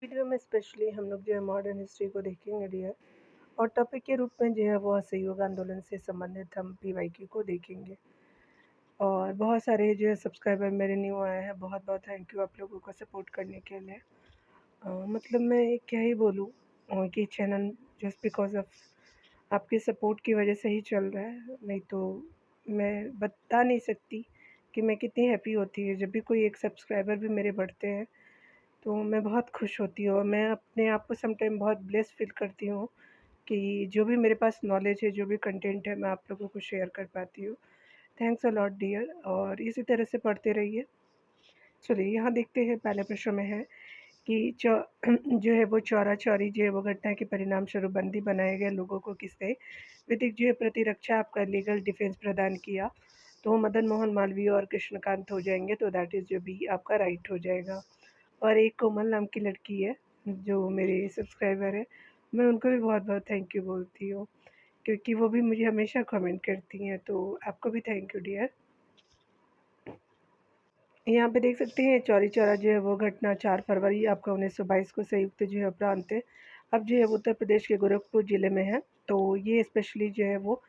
Video में specially हम लोग जो है मॉडर्न हिस्ट्री को देखेंगे डियर। और टॉपिक के रूप में जो है वो असहयोग आंदोलन से संबंधित हम पीवाईक्यू को देखेंगे। और बहुत सारे जो है सब्सक्राइबर मेरे न्यू आए हैं, बहुत बहुत थैंक यू आप लोगों को सपोर्ट करने के लिए। मतलब मैं क्या ही बोलूँ कि चैनल जस्ट बिकॉज ऑफ आपके सपोर्ट की वजह से ही चल रहा है, नहीं तो मैं बता नहीं सकती कि मैं कितनी हैप्पी होती है जब भी कोई एक सब्सक्राइबर भी मेरे बढ़ते हैं। तो मैं बहुत खुश होती हूँ और मैं अपने आप को समटाइम बहुत ब्लेस्ड फ़ील करती हूँ कि जो भी मेरे पास नॉलेज है, जो भी कंटेंट है, मैं आप लोगों को शेयर कर पाती हूँ। थैंक्स अ लॉट डियर, और इसी तरह से पढ़ते रहिए। चलिए यहाँ देखते हैं, पहले प्रश्न में है कि जो है वो चौरा-चौरी जो है वो घटना के परिणामस्वरूप बंदी बनाए गए लोगों को किसने विधिक जो है प्रतिरक्षा आपका लीगल डिफेंस प्रदान किया? तो मदन मोहन मालवीय और कृष्णकांत हो जाएँगे, तो दैट इज़ जो बी आपका राइट हो जाएगा। और एक कोमल नाम की लड़की है जो मेरे सब्सक्राइबर है, मैं उनको भी बहुत-बहुत थैंक यू बोलती हूँ, क्योंकि वो भी मुझे हमेशा कमेंट करती हैं, तो आपको भी थैंक यू डियर। यहाँ पे देख सकते हैं चौरी चौरा जो है वो घटना 4 फरवरी आपका 1922 को संयुक्त जो है प्रांत है, अब जो है वो उत्तर प्रदेश के गोरखपुर ज़िले में है। तो ये स्पेशली जो है वो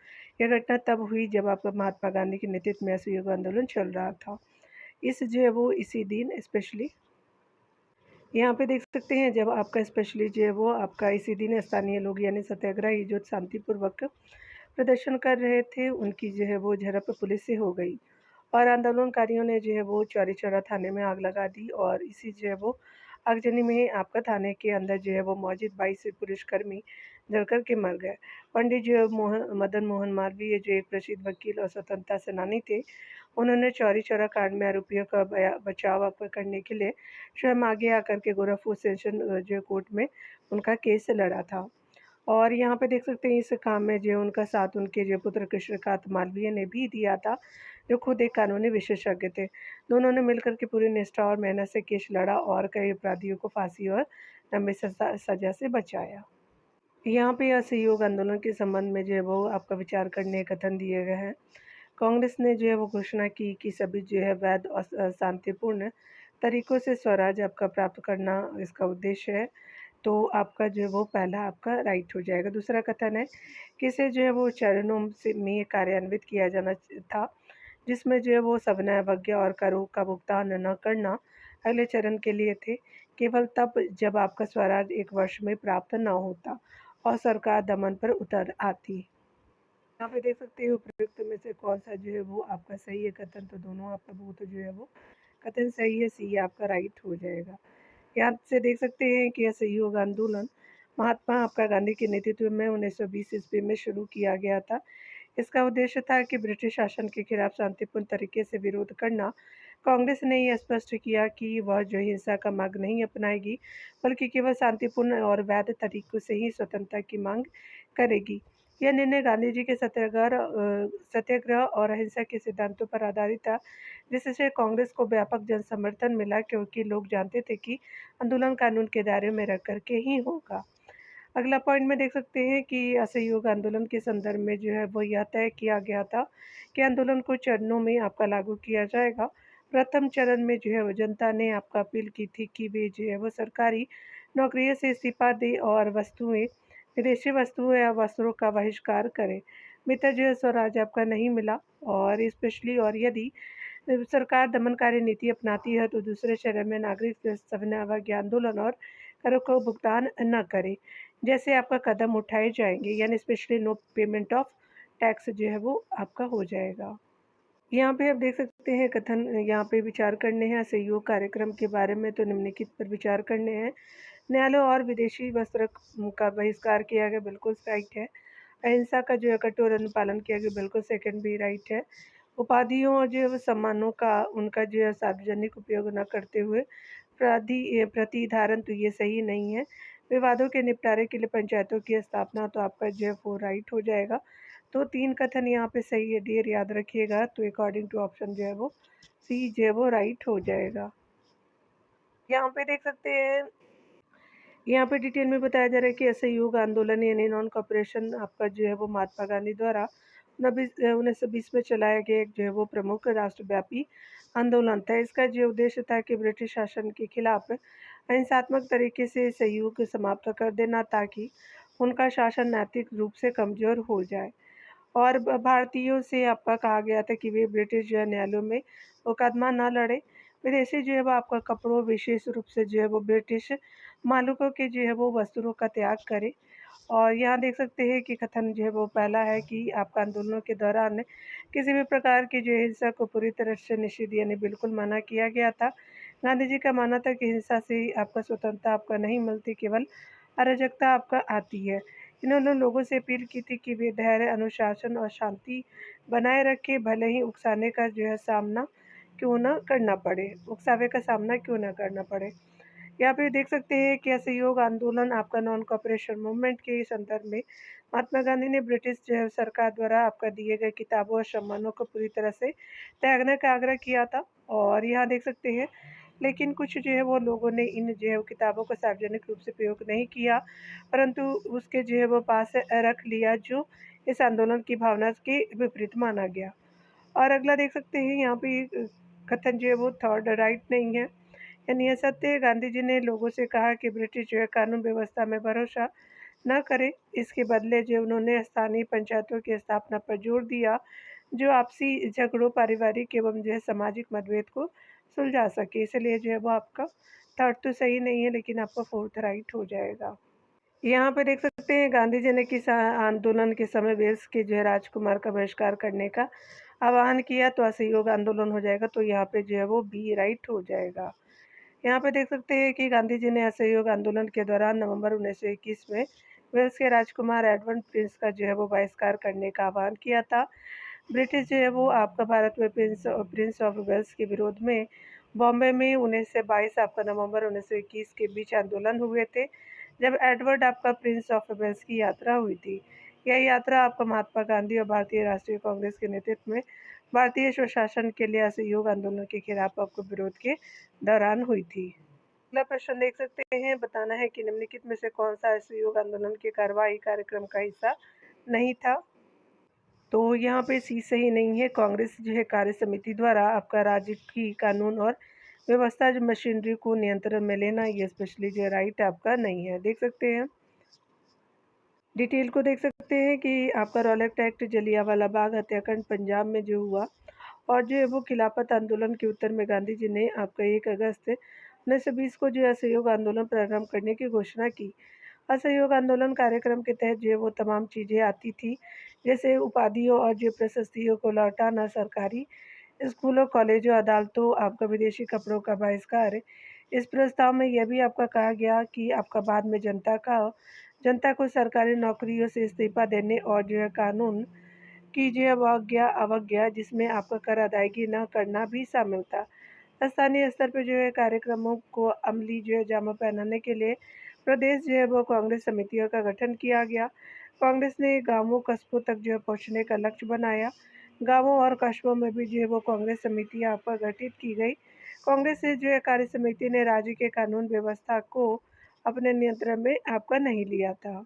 यह घटना तब हुई जब आपका महात्मा गांधी के नेतृत्व में असहयोग आंदोलन चल रहा था। इस जो है वो इसी दिन स्पेशली यहाँ पे देख सकते हैं जब आपका स्पेशली जो है वो आपका इसी दिन स्थानीय लोग यानी सत्याग्रही जो शांतिपूर्वक प्रदर्शन कर रहे थे, उनकी जो है वो झड़प पुलिस से हो गई और आंदोलनकारियों ने जो है वो चौरी चौरा थाने में आग लगा दी और इसी जो है वो आगजनी में आपका थाने के अंदर जो है वो मौजूद 22 पुलिसकर्मी जलकर के मर गए। पंडित जो है मदन मोहन मालवीय जो एक प्रसिद्ध वकील और स्वतंत्रता सेनानी थे, उन्होंने चौरी चौरा कांड में आरोपियों का बचाव करने के लिए स्वयं आगे आकर के गोरखपुर सेशन जो कोर्ट में उनका केस लड़ा था। और यहाँ पे देख सकते हैं इस काम में जो उनका साथ उनके जो पुत्र कृष्णकांत मालवीय ने भी दिया था, जो खुद एक कानूनी विशेषज्ञ थे। दोनों ने मिलकर के पूरी निष्ठा और मेहनत से केस लड़ा और कई अपराधियों को फांसी और लंबी सजा से बचाया। यहाँ पे असहयोग आंदोलन के संबंध में जो है वो आपका विचार करने कथन दिए गए हैं। कांग्रेस ने जो है वो घोषणा की कि सभी जो है वैध और शांतिपूर्ण तरीकों से स्वराज आपका प्राप्त करना इसका उद्देश्य है। तो आपका जो है वो पहला आपका राइट हो जाएगा। दूसरा कथन है कि इसे जो है वो चरणों से में कार्यान्वित किया जाना था, जिसमें जो है वो सविनय अवज्ञा और करों का भुगतान न करना अगले चरण के लिए थे, केवल तब जब आपका स्वराज 1 वर्ष में प्राप्त न होता और सरकार दमन पर उतर आती। यहाँ पे देख सकते हो उपयुक्त में से कौन-सा जो है वो आपका सही है कथन, तो दोनों आपका बहुत जो है वो कथन सही है, सी आपका राइट हो जाएगा। यहाँ से देख सकते हैं कि असहयोग आंदोलन महात्मा आपका गांधी के नेतृत्व में 1920 ईस्वी में शुरू किया गया था। इसका उद्देश्य था कि ब्रिटिश शासन के खिलाफ शांतिपूर्ण तरीके से विरोध करना। कांग्रेस ने यह स्पष्ट किया कि वह जो हिंसा का मार्ग नहीं अपनाएगी, बल्कि केवल शांतिपूर्ण और वैध तरीकों से ही स्वतंत्रता की मांग करेगी। यह निर्णय गांधी जी के सत्याग्रह और अहिंसा के सिद्धांतों पर आधारित था, जिससे कांग्रेस को व्यापक जन समर्थन मिला, क्योंकि लोग जानते थे कि आंदोलन कानून के दायरे में रह कर के ही होगा। अगला पॉइंट में देख सकते हैं कि असहयोग आंदोलन के संदर्भ में जो है वो यह तय किया गया था कि आंदोलन को चरणों में आपका लागू किया जाएगा। प्रथम चरण में जो है वो जनता ने आपका अपील की थी कि वे जो है वो सरकारी नौकरियों से इस्तीफा दें और विदेशी वस्तुओं या वस्त्रों का बहिष्कार करें। मित्र जो है स्वराज आपका नहीं मिला, और स्पेशली और यदि सरकार दमनकारी नीति अपनाती है तो दूसरे चरण में नागरिक सविनय अवज्ञा आंदोलन और करों को भुगतान न करें जैसे आपका कदम उठाए जाएंगे, यानी specially no payment of tax जो है वो आपका हो जाएगा। यहाँ पे आप देख सकते हैं कथन, यहाँ पे विचार करने हैं असहयोग कार्यक्रम के बारे में, तो निम्नलिखित पर विचार करने हैं। न्यायालय और विदेशी वस्त्र का बहिष्कार किया गया, बिल्कुल राइट है। अहिंसा का जो है कठोर अनुपालन किया गया, बिल्कुल सेकंड भी राइट है। उपाधियों और जो है वो सम्मानों का उनका जो है सार्वजनिक उपयोग न करते हुए प्रतिधारण, तो ये सही नहीं है। विवादों के निपटारे के लिए पंचायतों की स्थापना, तो आपका जो है वो राइट हो जाएगा। तो 3 कथन यहाँ पे सही है डियर, याद रखिएगा। तो अकॉर्डिंग टू ऑप्शन जो है वो सी जो है वो राइट हो जाएगा। यहाँ पे देख सकते हैं, यहाँ पे डिटेल में बताया जा रहा है कि असहयोग आंदोलन यानी नॉन कॉपरेशन आपका जो है वो महात्मा गांधी द्वारा 1920 में चलाया गया एक जो है वो प्रमुख राष्ट्रव्यापी आंदोलन था। इसका जो उद्देश्य था कि ब्रिटिश शासन के खिलाफ अहिंसात्मक तरीके से सहयोग समाप्त कर देना, ताकि उनका शासन नैतिक रूप से कमज़ोर हो जाए। और भारतीयों से आपका कहा गया था कि वे ब्रिटिश जो है न्यायालयों में मुकदमा ना लड़े। विदेशी जो है वो आपका कपड़ों, विशेष रूप से जो है वो ब्रिटिश मालिकों के जो है वो वस्त्रों का त्याग करें। और यहाँ देख सकते हैं कि कथन जो है वो पहला है कि आपका आंदोलनों के दौरान किसी भी प्रकार की जो हिंसा को पूरी तरह से निषिद्ध यानी बिल्कुल मना किया गया था। गांधी जी का मानना था कि हिंसा से आपका स्वतंत्रता आपका नहीं मिलती, केवल अराजकता आपका आती है। इन्होंने लोगों से अपील की थी कि वे धैर्य, अनुशासन और शांति बनाए रखें, भले ही उकसाने का जो है सामना क्यों ना करना पड़े, उकसावे का सामना क्यों ना करना पड़े। यहाँ पे देख सकते हैं कि असहयोग आंदोलन आपका नॉन कॉपरेशन मूवमेंट के संदर्भ में महात्मा गांधी ने ब्रिटिश सरकार द्वारा आपका दिए गए किताबों और सम्मानों को पूरी तरह से त्यागने का आग्रह किया था। और यहाँ देख सकते हैं, लेकिन कुछ जो है वो लोगों ने इन जो है वो किताबों को सार्वजनिक रूप से प्रयोग नहीं किया, परंतु उसके जो है वो पास रख लिया, जो इस आंदोलन की भावना के विपरीत माना गया। और अगला देख सकते हैं यहाँ पे कथन जो है वो थर्ड राइट नहीं है, यानी यह सत्य है। गांधी जी ने लोगों से कहा कि ब्रिटिश जो है कानून व्यवस्था में भरोसा न करें। इसके बदले जो उन्होंने स्थानीय पंचायतों की स्थापना पर जोर दिया, जो आपसी झगड़ों, पारिवारिक एवं जो है सामाजिक मतभेद को सुलझा सके। इसलिए जो है वो आपका थर्ड तो सही नहीं है, लेकिन आपका फोर्थ राइट हो जाएगा। यहाँ पे देख सकते हैं गांधी जी ने किस आंदोलन के समय वेल्स के जो है राजकुमार का बहिष्कार करने का आह्वान किया, तो असहयोग आंदोलन हो जाएगा। तो यहाँ पे जो है वो बी राइट हो जाएगा। यहाँ पे देख सकते हैं कि गांधी जी ने असहयोग आंदोलन के दौरान नवंबर 1921 में वेल्स के राजकुमार एडवर्ड प्रिंस का जो है वो बहिष्कार करने का आह्वान किया था। ब्रिटिश जो है वो आपका भारत में प्रिंस ऑफ वेल्स के विरोध में बॉम्बे में 19 से 22 आपका नवंबर 1921 के बीच आंदोलन हुए थे, जब एडवर्ड आपका प्रिंस ऑफ वेल्स की यात्रा हुई थी। यह यात्रा आपका महात्मा गांधी और भारतीय राष्ट्रीय कांग्रेस के नेतृत्व में भारतीय स्वशासन के लिए असहयोग आंदोलन के खिलाफ आपको विरोध के दौरान हुई थी। अगला प्रश्न देख सकते हैं, बताना है कि निम्नलिखित में से कौन सा असहयोग आंदोलन के कार्रवाई कार्यक्रम का हिस्सा नहीं था। तो यहाँ पे सी सही नहीं है। कांग्रेस जो है कार्य समिति द्वारा आपका राज्य की कानून और व्यवस्था जो मशीनरी को नियंत्रण में लेना, ये स्पेशली जो राइट आपका नहीं है। देख सकते हैं, डिटेल को देख सकते हैं कि आपका रॉलेक्ट एक्ट, जलियांवाला बाग हत्याकांड पंजाब में जो हुआ, और जो है वो खिलाफत आंदोलन के उत्तर में गांधी जी ने आपका 1 अगस्त 1920 को जो है असहयोग आंदोलन प्रारंभ करने की घोषणा की। असहयोग आंदोलन कार्यक्रम के तहत जो है वो तमाम चीज़ें आती थी, जैसे उपाधियों और जो प्रशस्तियों को लौटाना, सरकारी स्कूलों, कॉलेजों, अदालतों, आपका विदेशी कपड़ों का बहिष्कार। इस प्रस्ताव में यह भी आपका कहा गया कि आपका बाद में जनता को सरकारी नौकरियों से इस्तीफा देने और जो है कानून की जो है अवज्ञा जिसमें आपका कर अदायगी न करना भी शामिल था। स्थानीय स्तर पर जो है कार्यक्रमों को अमली जो है जामा पहनाने के लिए प्रदेश जो है वो कांग्रेस समितियों का गठन किया गया। कांग्रेस ने गांवों, कस्बों तक जो है पहुंचने का लक्ष्य बनाया। गांवों और कस्बों में भी जो है वो कांग्रेस समितियां आपका गठित की गई। कांग्रेस से जो है कार्य समिति ने राज्य के कानून व्यवस्था को अपने नियंत्रण में आपका नहीं लिया था।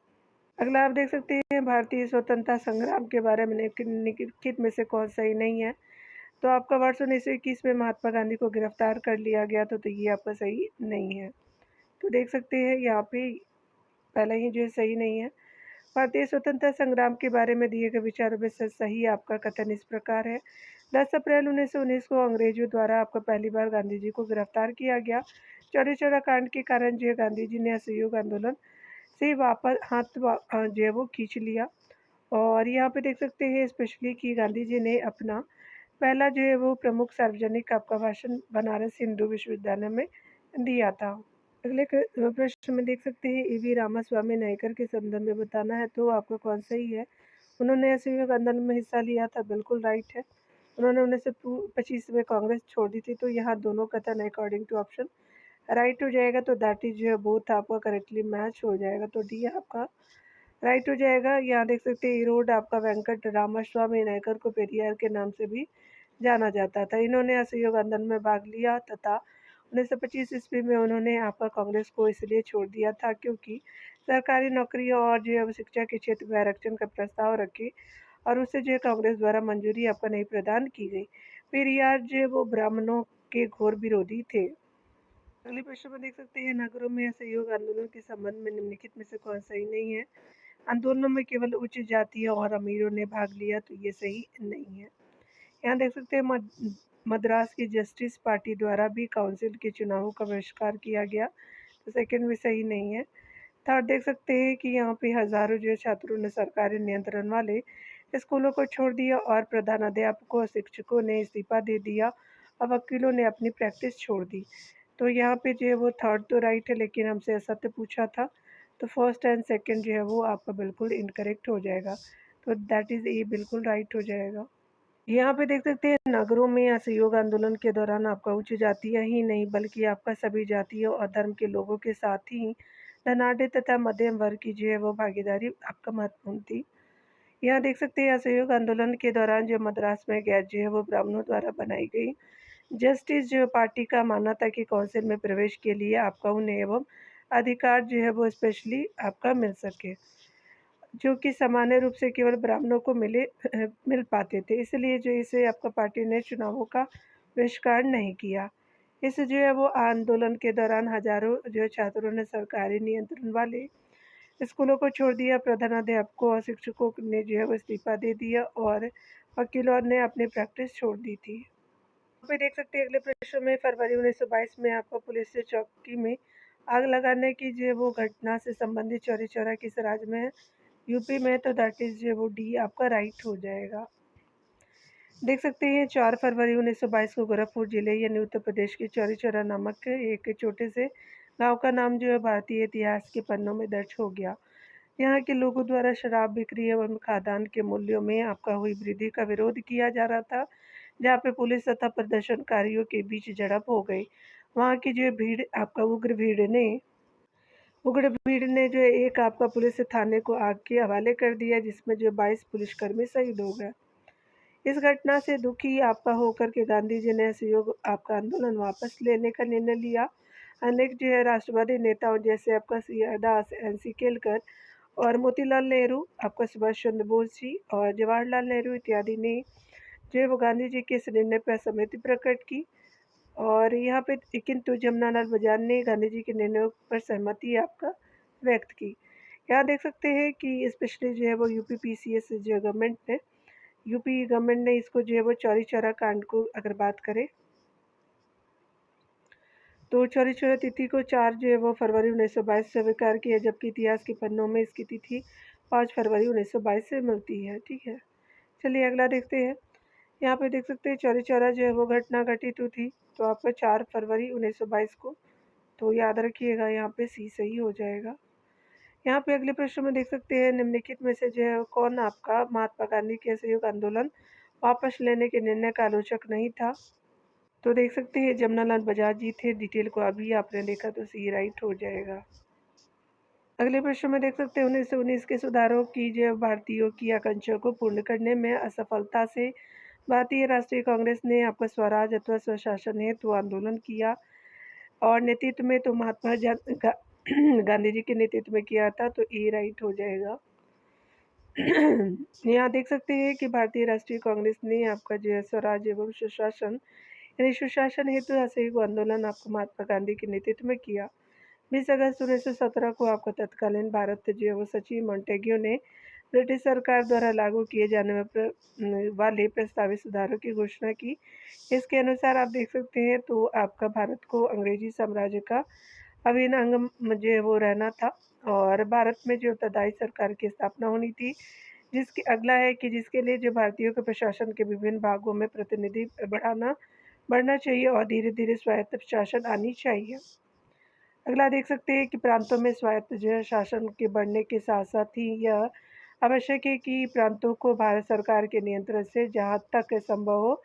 अगला आप देख सकते हैं, भारतीय स्वतंत्रता संग्राम के बारे में निम्नलिखित में से कौन सही नहीं है। तो आपका वर्ष 1921 में महात्मा गांधी को गिरफ्तार कर लिया गया था, तो ये आपका सही नहीं है। तो देख सकते हैं यहाँ पे पहला ही जो है सही नहीं है। भारतीय स्वतंत्रता संग्राम के बारे में दिए गए विचारों में से सही आपका कथन इस प्रकार है। 10 अप्रैल 1919 को अंग्रेजों द्वारा आपका पहली बार गांधी जी को गिरफ्तार किया गया। चौरी चौरा कांड के कारण जो है गांधी जी ने असहयोग आंदोलन से वापस जो है वो खींच लिया। और यहाँ पे देख सकते हैं स्पेशली कि गांधी जी ने अपना पहला जो है वो प्रमुख सार्वजनिक आपका भाषण बनारस हिंदू विश्वविद्यालय में दिया था। अगले प्रश्न में देख सकते हैं, ईवी रामास्वामी नायकर के संदर्भ में बताना है, तो आपका कौन सही है। उन्होंने असहयोग आंदोलन में हिस्सा लिया था, बिल्कुल राइट है। उन्होंने 1925 में कांग्रेस छोड़ दी थी, तो यहाँ दोनों कथन अकॉर्डिंग टू ऑप्शन राइट हो जाएगा। तो दैट इज जो है बोथ आपका करेक्टली मैच हो जाएगा, तो डी आपका राइट हो जाएगा। यहाँ देख सकते हैं ईरोड आपका वेंकट रामास्वामी नायकर को पेरियार के नाम से भी जाना जाता था। इन्होंने असहयोग आंदोलन में भाग लिया तथा 1925 ईस्वी में उन्होंने आपका कांग्रेस को इसलिए छोड़ दिया था क्योंकि सरकारी नौकरियों और जो है शिक्षा के क्षेत्र में आरक्षण का प्रस्ताव रखे। और उसे जो है कांग्रेस द्वारा मंजूरी आपका नहीं प्रदान की गई। पेरियार जो है वो ब्राह्मणों के घोर विरोधी थे। अगले प्रश्न में देख सकते हैं, नगरों में असहयोग आंदोलन के संबंध में निम्नलिखित में से कौन सही नहीं है? आंदोलनों में केवल उच्च जातियों और अमीरों ने भाग लिया, तो ये सही नहीं है। यहाँ देख सकते हैं मद्रास की जस्टिस पार्टी द्वारा भी काउंसिल के चुनावों का बहिष्कार किया गया, तो सेकंड भी सही नहीं है। थर्ड देख सकते हैं कि यहाँ पे हजारों जो छात्रों ने सरकारी नियंत्रण वाले स्कूलों को छोड़ दिया और प्रधानाध्यापकों और शिक्षकों ने इस्तीफा दे दिया और वकीलों ने अपनी प्रैक्टिस छोड़ दी। तो यहाँ पे जो है वो थर्ड तो राइट है, लेकिन हमसे असत्य पूछा था, तो फर्स्ट एंड सेकंड जो है वो आपका बिल्कुल इनकरेक्ट हो जाएगा। तो दैट इज़ ए बिल्कुल राइट हो जाएगा। यहाँ पे देख सकते हैं, नगरों में असहयोग आंदोलन के दौरान आपका उच्च जातीय ही नहीं बल्कि आपका सभी जातियों और धर्म के लोगों के साथ ही धनाढ़ तथा मध्यम वर्ग की जो है वो भागीदारी आपका महत्वपूर्ण थी। यहाँ देख सकते हैं, असहयोग आंदोलन के दौरान जो मद्रास में गैर जो है वो ब्राह्मणों द्वारा बनाई गई जस्टिस जो पार्टी का मानना था कि काउंसिल में प्रवेश के लिए आपका उन्हें एवं अधिकार जो है वो स्पेशली आपका मिल सके, जो कि सामान्य रूप से केवल ब्राह्मणों को मिल पाते थे। इसलिए जो इसे आपका पार्टी ने चुनावों का बहिष्कार नहीं किया। इस जो है वो आंदोलन के दौरान हजारों जो छात्रों ने सरकारी नियंत्रण वाले स्कूलों को छोड़ दिया, प्रधानाध्यापकों और शिक्षकों ने जो है वो इस्तीफा दे दिया और वकीलों ने अपनी प्रैक्टिस छोड़ दी थी। पे देख सकते हैं, अगले प्रश्न में फरवरी 1922 में आपका पुलिस से चौकी में आग लगाने की जो वो घटना से संबंधित चौरी चौरा किस राज्य में है? यूपी में, तो दैट इज जो वो डी आपका राइट हो जाएगा। देख सकते हैं, 4 फरवरी 1922 को गोरखपुर जिले यानी उत्तर प्रदेश के चौरी चौरा नामक एक छोटे से गांव का नाम जो है भारतीय इतिहास के पन्नों में दर्ज हो गया। यहाँ के लोगों द्वारा शराब बिक्री एवं खाद्यान्न के मूल्यों में आपका हुई वृद्धि का विरोध किया जा रहा था, जहाँ पे पुलिस तथा प्रदर्शनकारियों के बीच झड़प हो गई। वहाँ की जो भीड़ आपका उग्र भीड़ ने जो है एक आपका पुलिस थाने को आग के हवाले कर दिया, जिसमें जो 22 पुलिसकर्मी शहीद हो गए। इस घटना से दुखी आपका होकर के गांधी जी ने असहयोग आपका आंदोलन वापस लेने का निर्णय लिया। अनेक जो है राष्ट्रवादी नेताओं जैसे आपका सी दास, एन.सी. केलकर और मोतीलाल नेहरू, आपका सुभाष चंद्र बोस जी और जवाहरलाल नेहरू इत्यादि ने जो है वो गांधी जी के इस निर्णय पर सहमति प्रकट की। और यहाँ पे किंतु जमनालाल बजाज ने गांधी जी के निर्णयों पर सहमति आपका व्यक्त की। यहाँ देख सकते हैं कि स्पेशली जो है वो यूपी पीसीएस जो गवर्नमेंट ने यूपी गवर्नमेंट ने इसको जो है वो चौरी चौरा कांड को अगर बात करें, तो चौरी चौरा तिथि को 4 जो है वो फरवरी 1922 से स्वीकार किया, जबकि इतिहास के पन्नों में इसकी तिथि 5 फरवरी 1922 से मिलती है। ठीक है, चलिए अगला देखते हैं। यहाँ पे देख सकते हैं, चौरी चौरा जो है वो घटना घटित हुई थी, तो आपका 4 फरवरी 1922 को, तो याद रखिएगा यहाँ पे सी सही हो जाएगा। यहाँ पे अगले प्रश्न में देख सकते हैं, निम्नलिखित में से जो है कौन आपका महात्मा गांधी के असहयोग आंदोलन वापस लेने के निर्णय का आलोचक नहीं था? तो देख सकते हैं, जमनालाल बजाज जी थे। डिटेल को अभी आपने देखा, तो सी राइट हो जाएगा। अगले प्रश्न में देख सकते हैं, 1919 के सुधारों की जो भारतीयों की आकांक्षा को पूर्ण करने में असफलता से भारतीय राष्ट्रीय कांग्रेस ने आपका स्वराज अथवा स्वशासन हेतु आंदोलन किया और नेतृत्व में तो गांधी जी के नेतृत्व में किया था, तो ए राइट हो जाएगा। यहाँ देख सकते हैं कि भारतीय राष्ट्रीय कांग्रेस ने आपका जो है स्वराज एवं सुशासन यानी सुशासन हेतु असहयोग आंदोलन आपको महात्मा गांधी के नेतृत्व में किया। 20 अगस्त 1917 को आपका तत्कालीन भारत जो है वो सचिव मॉन्टेग्यू ने ब्रिटिश सरकार द्वारा लागू किए जाने वाले प्रस्तावित सुधारों की घोषणा की। इसके अनुसार आप देख सकते हैं, तो आपका भारत को अंग्रेजी साम्राज्य का अभिन्न अंग जो है वो रहना था और भारत में जो उत्तरदायी सरकार की स्थापना होनी थी, जिसके अगला है कि जिसके लिए जो भारतीयों के प्रशासन के विभिन्न भागों में प्रतिनिधि बढ़ना चाहिए और धीरे धीरे स्वायत्त शासन आनी चाहिए। अगला देख सकते हैं कि प्रांतों में स्वायत्त जो है शासन के बढ़ने के साथ साथ ही यह आवश्यक है कि प्रांतों को भारत सरकार के नियंत्रण से जहाँ तक संभव हो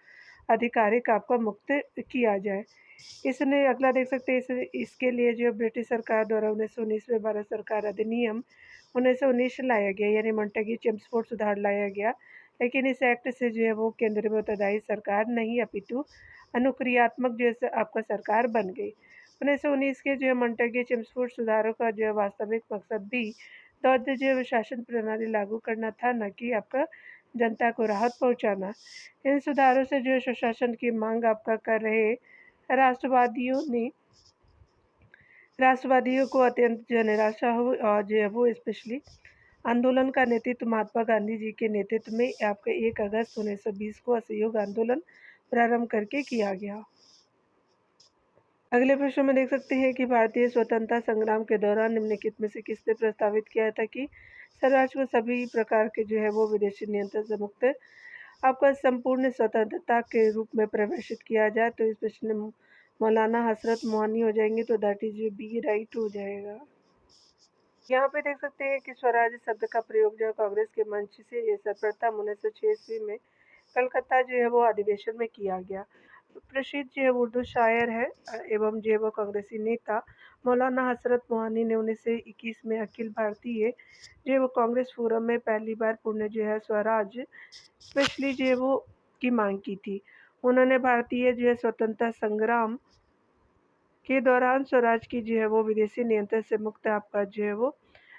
आधिकारिक आपका मुक्त किया जाए। इसने अगला देख सकते हैं, इसके लिए जो ब्रिटिश सरकार द्वारा 1919 में भारत सरकार अधिनियम 1919 लाया गया, यानी मॉन्टेग्यू चेम्सफोर्ड सुधार लाया गया। लेकिन इस एक्ट से जो है वो केंद्र में उत्तरदायी सरकार नहीं अपितु अनुक्रियात्मक जो है आपका सरकार बन गई। 1919 के जो है मॉन्टेग्यू चेम्सफोर्ड सुधारों का जो है वास्तविक मकसद भी द्वैध जो है शासन प्रणाली लागू करना था, न कि आपका जनता को राहत पहुंचाना। इन सुधारों से जो है सुशासन की मांग आपका कर रहे राष्ट्रवादियों को अत्यंत जो है निराशा हुई और जो है वो स्पेशली आंदोलन का नेतृत्व महात्मा गांधी जी के नेतृत्व में आपका 1 अगस्त 1920 को असहयोग आंदोलन प्रारंभ करके किया गया। अगले प्रश्न में देख सकते हैं कि भारतीय स्वतंत्रता संग्राम के दौरान निम्नलिखित में से किसने प्रस्तावित किया था कि स्वराज को सभी प्रकार के जो है वो विदेशी नियंत्रण से मुक्त आपका संपूर्ण स्वतंत्रता के रूप में परिभाषित किया जाए। तो इस प्रश्न में मौलाना हसरत मोहानी हो जाएंगे, तो दैट इज बी राइट हो जाएगा। यहाँ पे देख सकते हैं कि स्वराज शब्द का प्रयोग जो कांग्रेस के मंच से ये सर्वप्रथम 1906 ईस्वी में कलकत्ता जो है वो अधिवेशन में किया गया। प्रसिद्ध जो है उर्दू शायर है एवं जो है वो कांग्रेसी नेता मौलाना हसरत मोहानी ने 1921 में अखिल भारतीय जो है वो कांग्रेस फोरम में पहली बार पूर्ण जो है स्वराज स्पेशली जो है वो की मांग की थी। उन्होंने भारतीय जो है स्वतंत्रता संग्राम के दौरान स्वराज की जो है वो विदेशी नियंत्रण से मुक्त आपका जो है वो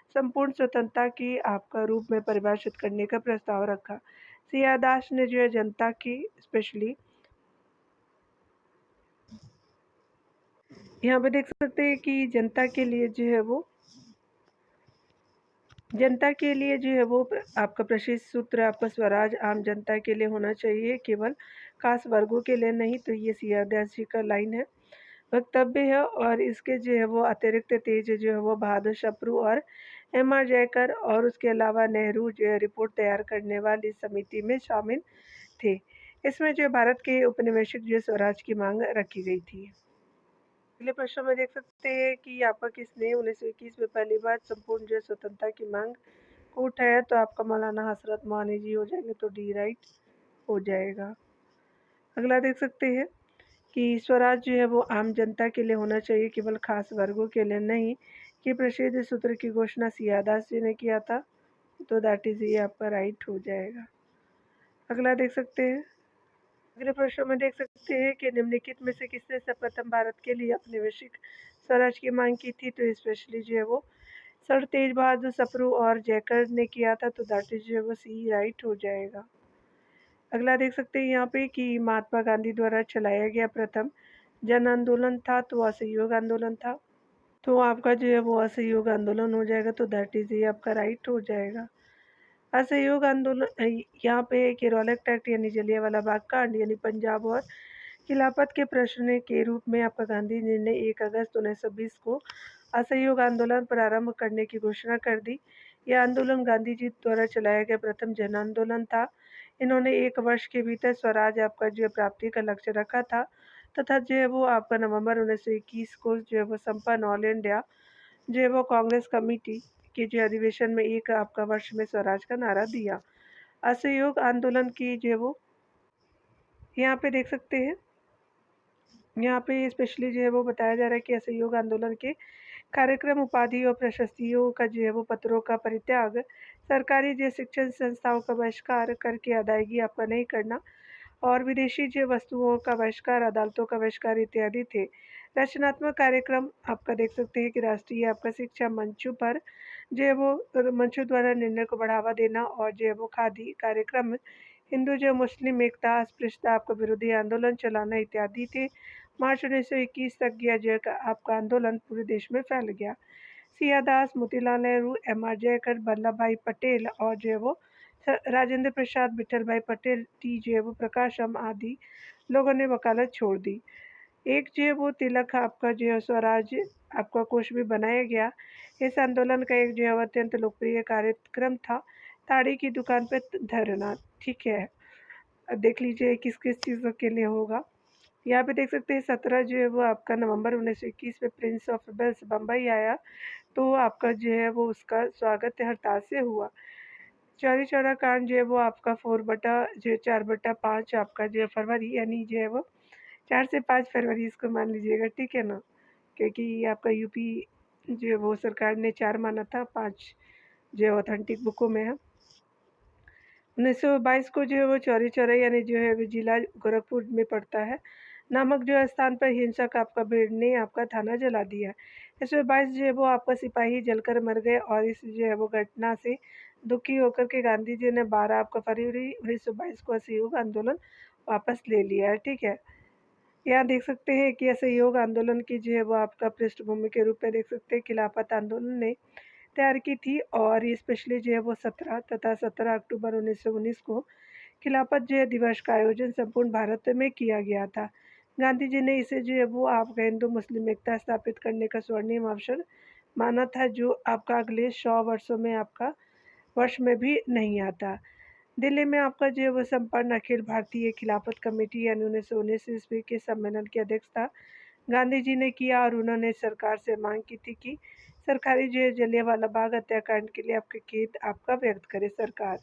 संपूर्ण स्वतंत्रता की आपका रूप में परिभाषित करने का प्रस्ताव रखा। सियादास ने जो है जनता की स्पेशली यहाँ पे देख सकते हैं कि जनता के लिए जो है वो आपका प्रसिद्ध सूत्र आपका स्वराज आम जनता के लिए होना चाहिए, केवल खास वर्गों के लिए नहीं। तो ये सियादास जी का लाइन है, वक्तव्य है। और इसके जो है वो अतिरिक्त तेज जो है वो बहादुर शप्रू और एम.आर. जयकर और उसके अलावा नेहरू जो है रिपोर्ट तैयार करने वाली समिति में शामिल थे। इसमें जो भारत के उपनिवेशिक जो स्वराज की मांग रखी गई थी। अगले प्रश्न में देख सकते हैं कि आपका किसने 1921 में पहली बार संपूर्ण जो स्वतंत्रता की मांग को उठाया। तो आपका मौलाना हसरत मोहानी जी हो जाएंगे, तो डी राइट हो जाएगा। अगला देख सकते हैं कि स्वराज जो है वो आम जनता के लिए होना चाहिए, केवल खास वर्गों के लिए नहीं, कि प्रसिद्ध सूत्र की घोषणा सियादास जी ने किया था। तो दैट इज ये आपका राइट हो जाएगा। अगला देख सकते हैं, अगले प्रश्न में देख सकते हैं कि निम्नलिखित में से किसने सर्वप्रथम भारत के लिए औपनिवेशिक स्वराज की मांग की थी। तो स्पेशली जो है वो सर तेज बहादुर सप्रू और जयकर ने किया था। तो दैट इज जो है वो सी राइट हो जाएगा। अगला देख सकते हैं यहाँ पे कि महात्मा गांधी द्वारा चलाया गया प्रथम जन आंदोलन था, तो असहयोग आंदोलन था। तो आपका जो है वो असहयोग आंदोलन हो जाएगा, तो दैट इज ये आपका राइट हो जाएगा। असहयोग आंदोलन यहाँ पे कि रॉलेट एक्ट यानी जलियांवाला बाग कांड यानी पंजाब और खिलाफत के प्रश्न के रूप में आपका गांधी जी ने 1 अगस्त 1920 को असहयोग आंदोलन प्रारंभ करने की घोषणा कर दी। यह आंदोलन गांधी जी द्वारा चलाया गया प्रथम जन आंदोलन था। इन्होंने 1 वर्ष के भीतर स्वराज आपका जो है प्राप्ति का लक्ष्य रखा था तथा जो है वो आपका नवंबर 1921 को जो है वो संपन्न ऑल इंडिया जो है वो कांग्रेस कमेटी के जो अधिवेशन में एक आपका वर्ष में स्वराज का नारा दिया। असहयोग आंदोलन की जो है वो यहाँ पे देख सकते हैं, यहाँ पे स्पेशली जो है वो बताया जा रहा है कि असहयोग आंदोलन के कार्यक्रम उपाधि और प्रशस्तियों का जो है वो पत्रों का परित्याग, सरकारी जो शिक्षण संस्थाओं का बहिष्कार करके अदायगी आपका नहीं करना और विदेशी जो वस्तुओं का बहिष्कार, अदालतों का बहिष्कार इत्यादि थे। रचनात्मक कार्यक्रम आपका देख सकते हैं कि राष्ट्रीय आपका शिक्षा मंचों पर जो है वो मंचों द्वारा निर्णय को बढ़ावा देना और जो है वो खादी कार्यक्रम, हिंदू जो मुस्लिम एकता अस्पृश्यता आपका विरोधी आंदोलन चलाना इत्यादि थे। मार्च 1921 तक यह जो आपका आंदोलन पूरे देश में फैल गया। सियादास, मोतीलाल नेहरू, एम.आर. जयकर, वल्लभ भाई पटेल और जो है वो राजेंद्र प्रसाद, विठल भाई पटेल, टी जो है वो प्रकाशम आदि लोगों ने वकालत छोड़ दी। एक जो है वो तिलक आपका जो है स्वराज आपका कोष भी बनाया गया। इस आंदोलन का एक जो है अत्यंत लोकप्रिय कार्यक्रम था ताड़ी की दुकान पर धरना। ठीक है, देख लीजिए किस किस चीज़ों के लिए होगा। यहाँ पे देख सकते हैं 17 जो है वो आपका नवंबर 1921 में प्रिंस ऑफ वेल्स बम्बई आया, तो आपका जो है वो उसका स्वागत हड़ताल से हुआ। चौरी चौरा कांड जो है वो आपका 4/5 आपका जो है फरवरी यानी जो है वो 4 से 5 फरवरी इसको मान लीजिएगा, ठीक है ना, क्योंकि आपका यूपी जो है वो सरकार ने 4 माना था, 5 जो है ऑथेंटिक बुकों में है। 1922 को जो है वो चौरी चौरा यानी जो है जिला गोरखपुर में पड़ता है नामक जो स्थान पर हिंसक आपका भीड़ ने आपका थाना जला दिया। इसमें 22 जो है वो आपका सिपाही जलकर मर गए और इस जो है वो घटना से दुखी होकर के गांधी जी ने 12 आपका फरवरी 1922 को असहयोग आंदोलन वापस ले लिया है। ठीक है, यहाँ देख सकते हैं कि असहयोग आंदोलन की जो है वो आपका पृष्ठभूमि के रूप में देख सकते हैं खिलाफत आंदोलन ने तैयार की थी और ये स्पेशली जो है वो 17 तथा 17 अक्टूबर 1919 को खिलाफत जो है दिवस का आयोजन संपूर्ण भारत में किया गया था। गांधी जी ने इसे जो है वो आपका हिंदू मुस्लिम एकता स्थापित करने का स्वर्णिम अवसर माना था, जो आपका अगले 100 वर्षों में आपका वर्ष में भी नहीं आता। दिल्ली में आपका जो है वो संपन्न अखिल भारतीय खिलाफत कमेटी यानी 1919 ईस्वी के सम्मेलन की अध्यक्षता गांधी जी ने किया और उन्होंने सरकार से मांग की थी कि सरकारी जो है जलियांवाला बाग हत्याकांड के लिए आपके खेद आपका व्यक्त करे। सरकार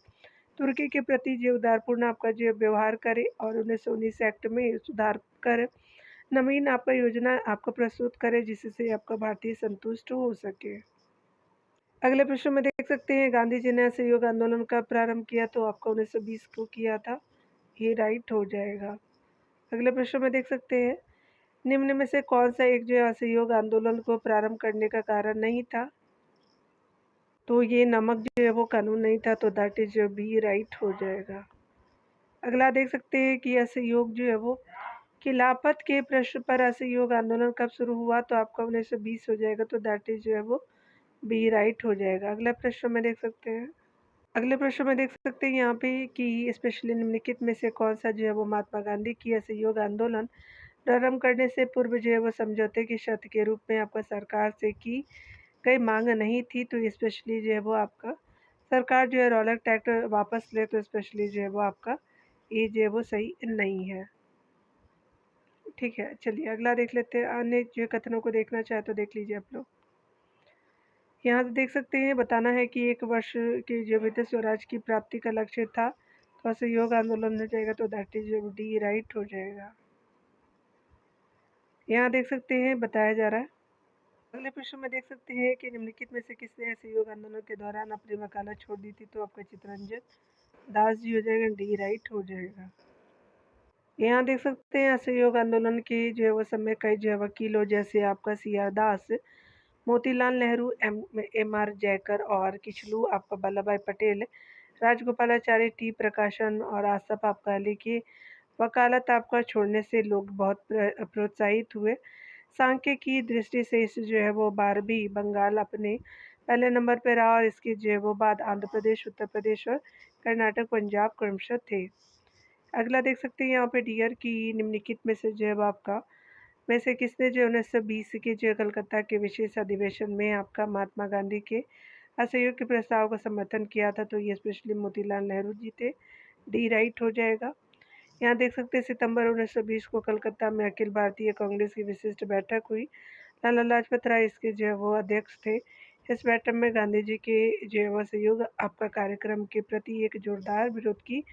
तुर्की के प्रति जो उदारपूर्ण आपका जो व्यवहार करे और 1919 एक्ट में सुधार कर नवीन आपका योजना आपको प्रस्तुत करे जिससे आपका भारतीय संतुष्ट हो सके। अगले प्रश्न में देख सकते हैं गांधी जी ने असहयोग आंदोलन का प्रारंभ किया तो आपका 1920 को किया था, ये राइट हो जाएगा। अगले प्रश्न में देख सकते हैं निम्न में से कौन सा एक जो असहयोग आंदोलन को प्रारंभ करने का कारण नहीं था, तो ये नमक जो है वो कानून नहीं था, तो दैट इज बी राइट हो जाएगा। अगला देख सकते हैं कि असहयोग जो है वो खिलाफत के प्रश्न पर असहयोग आंदोलन कब शुरू हुआ, तो आपका 1920 हो जाएगा, तो दैट इज जो है वो बी राइट हो जाएगा। अगला प्रश्न में देख सकते हैं यहाँ पे कि स्पेशली निम्नलिखित में से कौन सा जो है वो महात्मा गांधी की असहयोग आंदोलन प्रारंभ करने से पूर्व जो है वो समझौते की शर्त के रूप में आपका सरकार से की गई मांग नहीं थी, तो स्पेशली जो है वो आपका सरकार जो है रॉलेट एक्ट वापस ले, तो स्पेशली जो है वो आपका ये जो है वो सही नहीं है। ठीक है, चलिए अगला देख लेते हैं। अन्य जो कथनों को देखना चाहे तो देख लीजिए आप लोग। यहाँ से देख सकते हैं बताना है कि एक वर्ष के जो वित्तीय स्वराज की प्राप्ति का लक्ष्य था, तो असहयोग आंदोलन हो जाएगा, तो दैट इज डी राइट हो जाएगा। यहाँ देख सकते हैं बताया जा रहा है। अगले प्रश्न में देख सकते हैं कि निम्नलिखित में से किसने असहयोग आंदोलन के दौरान अपनी वकालत छोड़ दी थी, तो आपका चितरंजन दास जी हो जाएगा, डी राइट हो जाएगा। यहाँ देख सकते हैं असहयोग आंदोलन के जो है वो समय कई जो है वकीलों जैसे आपका सी आर दास, मोतीलाल नेहरू, एम आर जयकर और किचलू आपका वल्लभ भाई पटेल, राजगोपालाचारी, टी प्रकाशन और आसफ आपका अली की वकालत आपका छोड़ने से लोग बहुत प्रोत्साहित हुए। सांख्य की दृष्टि से इस जो है वो बार भी बंगाल अपने पहले नंबर पर रहा और इसके जो है वो बाद आंध्र प्रदेश, उत्तर प्रदेश और कर्नाटक, पंजाब क्रमशः थे। अगला देख सकते हैं यहाँ पे डियर की निम्नलिखित में से जो है आपका में से किसने जो 1920 के जो कलकत्ता के विशेष अधिवेशन में आपका महात्मा गांधी के असहयोग के प्रस्ताव का समर्थन किया था, तो ये स्पेशली मोतीलाल नेहरू जी थे, डी राइट हो जाएगा। यहाँ देख सकते हैं सितंबर 1920 को कलकत्ता में अखिल भारतीय कांग्रेस की विशिष्ट बैठक हुई। लाला लाजपत राय इसके जो है वो अध्यक्ष थे। इस बैठक में गांधी जी के जो है वो सहयोग आपका कार्यक्रम के प्रति एक जोरदार विरोध की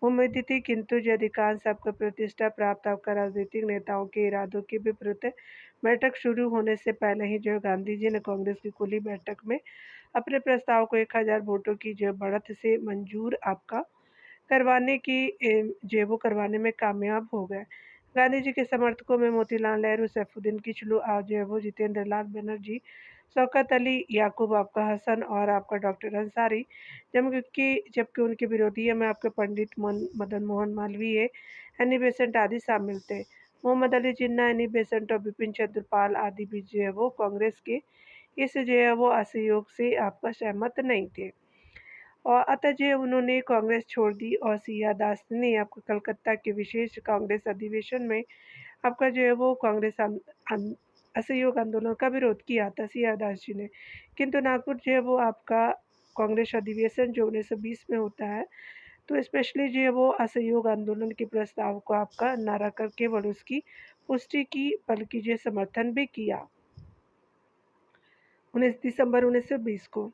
उम्मीद थी, किंतु जो अधिकांश आपका प्रतिष्ठा प्राप्त आपका राजनीतिक नेताओं के इरादों के विपरीत बैठक शुरू होने से पहले ही जो गांधी जी ने कांग्रेस की खुली बैठक में अपने प्रस्ताव को 1000 वोटों की जो बढ़त से मंजूर आपका करवाने की जो है वो करवाने में कामयाब हो गए। गांधी जी के समर्थकों में मोतीलाल नेहरू, सैफुद्दीन किचलू, जो है वो जितेंद्र लाल बनर्जी, शौकत अली, याकूब आपका हसन और आपका डॉक्टर अंसारी, जबकि उनके विरोधियों में आपके पंडित मदन मोहन मालवीय, एनी बेसेंट आदि शामिल थे। मोहम्मद अली जिन्ना, एनी बेसेंट और बिपिन चंद्र पाल आदि भी जो है वो कांग्रेस के इस जो है वो असहयोग से आपका सहमत नहीं थे और अतः जो है उन्होंने कांग्रेस छोड़ दी और सिया दास ने आपको कलकत्ता के विशेष कांग्रेस अधिवेशन में आपका जो है वो कांग्रेस असहयोग आंदोलन का विरोध किया था सिया दास जी ने, किंतु नागपुर जो है वो आपका कांग्रेस अधिवेशन जो 1920 में होता है, तो स्पेशली जो है वो असहयोग आंदोलन के प्रस्ताव को आपका नारा कर केवल उसकी पुष्टि की बल्कि जो समर्थन भी किया 19 दिसंबर 1920 को।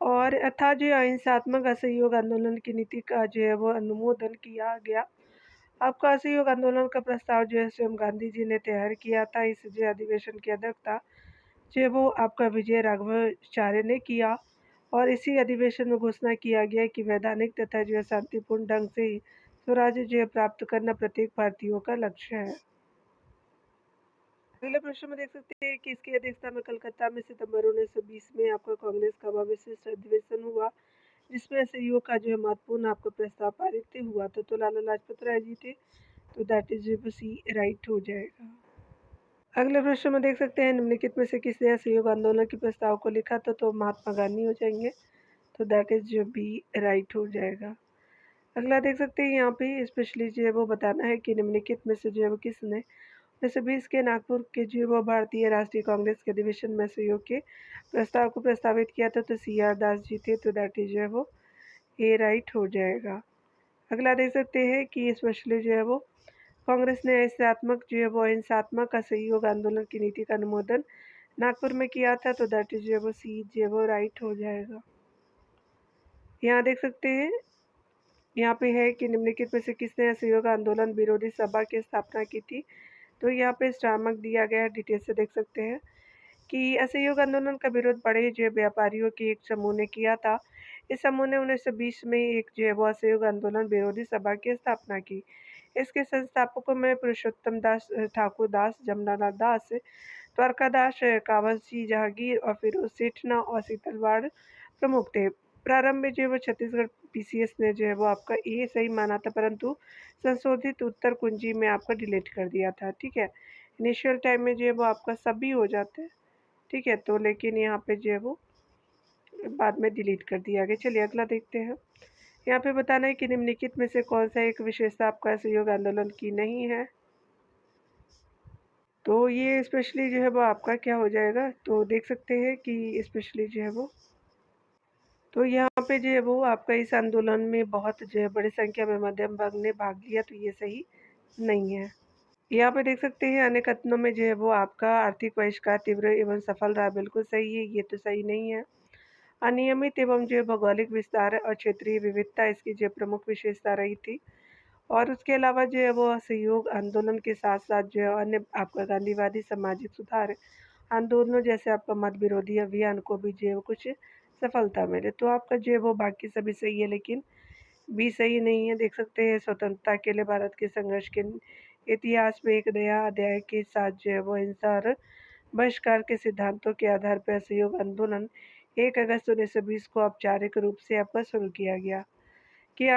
और अथा जो अहिंसात्मक असहयोग आंदोलन की नीति का जो है वो अनुमोदन किया गया। आपका असहयोग आंदोलन का प्रस्ताव जो है स्वयं गांधी जी ने तैयार किया था। इस जो अधिवेशन की अध्यक्षता जो है वो आपका विजय राघवाचार्य ने किया और इसी अधिवेशन में घोषणा किया गया कि वैधानिक तथा जो है शांतिपूर्ण ढंग से स्वराज्य जो है प्राप्त करना प्रत्येक भारतीयों का लक्ष्य है। अगले प्रश्न में देख सकते हैं कि इसकी अध्यक्षता में कलकत्ता में सितंबर 1920 में आपका कांग्रेस का विशिष्ट अधिवेशन हुआ, जिसमें असहयोग का जो है महत्वपूर्ण आपका प्रस्ताव पारित हुआ था। तो लाला लाजपत राय जी थे, तो दैट इज सी राइट हो जाएगा। अगले प्रश्न में देख सकते हैं निम्नलिखित में से किसने असहयोग आंदोलन के प्रस्ताव को लिखा था, तो महात्मा गांधी हो जाएंगे, तो दैट इज जो बी राइट हो जाएगा। अगला देख सकते हैं यहाँ पे स्पेशली जो है वो बताना है कि निम्नलिखित में से जो है वो किसने 1920 के नागपुर के जो है वो भारतीय राष्ट्रीय कांग्रेस के अधिवेशन में सहयोग के प्रस्ताव को प्रस्तावित किया था, तो सी आर दास जी थे, तो दैट इज जो है वो ए राइट हो जाएगा। अगला देख सकते हैं कि स्पेशली जो है वो कांग्रेस ने हिंसात्मक जो है वो हिंसात्मक असहयोग आंदोलन की नीति का अनुमोदन नागपुर में किया था, तो दैट इज जो है वो सी जो है वो राइट हो जाएगा। यहाँ देख सकते हैं यहाँ पे है कि निम्नलिखित में से किसने असहयोग आंदोलन विरोधी सभा की स्थापना की थी, तो यहाँ पे स्टारमक दिया गया है, डिटेल से देख सकते हैं कि असहयोग आंदोलन का विरोध बड़े जो व्यापारियों के एक समूह ने किया था। इस समूह ने 1920 में एक जो है वो असहयोग आंदोलन विरोधी सभा की स्थापना की। इसके संस्थापकों में पुरुषोत्तम दास ठाकुर दास, जमनालाल दास, द्वारकादास, कावसी जहांगीर और फिरोज सेठना और सीतलवाड़ प्रमुख थे। प्रारंभ में जो है वो छत्तीसगढ़ पीसीएस ने जो है वो आपका ए सही माना था, परंतु संशोधित उत्तर कुंजी में आपका डिलीट कर दिया था। ठीक है, इनिशियल टाइम में जो है वो आपका सभी हो जाते हैं। ठीक है, तो लेकिन यहाँ पे जो है वो बाद में डिलीट कर दिया गया। चलिए अगला देखते हैं। यहाँ पे बताना है कि निम्नलिखित में से कौन सा एक विशेषता आपका सहयोग आंदोलन की नहीं है, तो ये स्पेशली जो है वो आपका क्या हो जाएगा, तो देख सकते हैं कि स्पेशली जो है वो तो यहाँ पे जो है वो आपका इस आंदोलन में बहुत जो है बड़ी संख्या में मध्यम वर्ग ने भाग लिया, तो ये सही नहीं है। यहाँ पे देख सकते हैं अन्य कथनों में जो है वो आपका आर्थिक बहिष्कार तीव्र एवं सफल रहा, बिल्कुल सही है, ये तो सही नहीं है। अनियमित एवं जो भौगोलिक विस्तार और क्षेत्रीय विविधता इसकी जो प्रमुख विशेषता रही थी। और उसके अलावा जो है वो असहयोग आंदोलन के साथ साथ जो है अन्य आपका गांधीवादी सामाजिक सुधार आंदोलनों जैसे आपका मत विरोधी अभियान को भी जो है वो कुछ सफलता मिले, तो आपका जो है वो बाकी सभी सही है, लेकिन भी सही नहीं है। देख सकते हैं स्वतंत्रता के लिए भारत के संघर्ष के इतिहास में एक नया अध्याय के साथ जो है वो हिंसा और बहिष्कार के सिद्धांतों के आधार पर असहयोग आंदोलन 1 अगस्त 1920 को औपचारिक रूप से आपका शुरू किया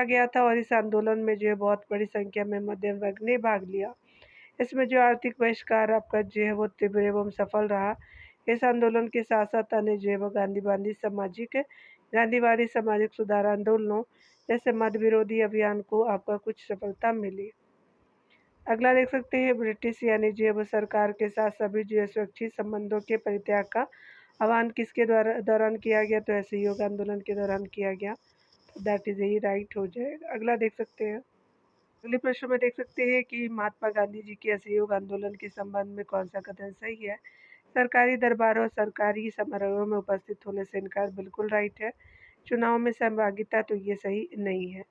गया था, और इस आंदोलन में जो है बहुत बड़ी संख्या में मध्यम वर्ग ने भाग लिया। इसमें जो आर्थिक बहिष्कार आपका जो है वो तीव्र एवं सफल रहा। इस आंदोलन के साथ साथ अन्य जो है वो गांधीवादी सामाजिक सुधार आंदोलनों जैसे मत विरोधी अभियान को आपका कुछ सफलता मिली। अगला देख सकते हैं ब्रिटिश यानी जो है वो सरकार के साथ सभी जो है सुरक्षित संबंधों के परित्याग का आह्वान किसके दौरान किया गया, तो असहयोग आंदोलन के दौरान किया गया, तो दैट इज यही राइट हो जाएगा। अगला देख सकते हैं। अगले प्रश्न में देख सकते हैं कि महात्मा गांधी जी के असहयोग आंदोलन के संबंध में कौन सा कथन सही है। सरकारी दरबार और सरकारी समारोह में उपस्थित होने से इनकार, बिल्कुल राइट है। चुनाव में सहभागिता, तो ये सही नहीं है।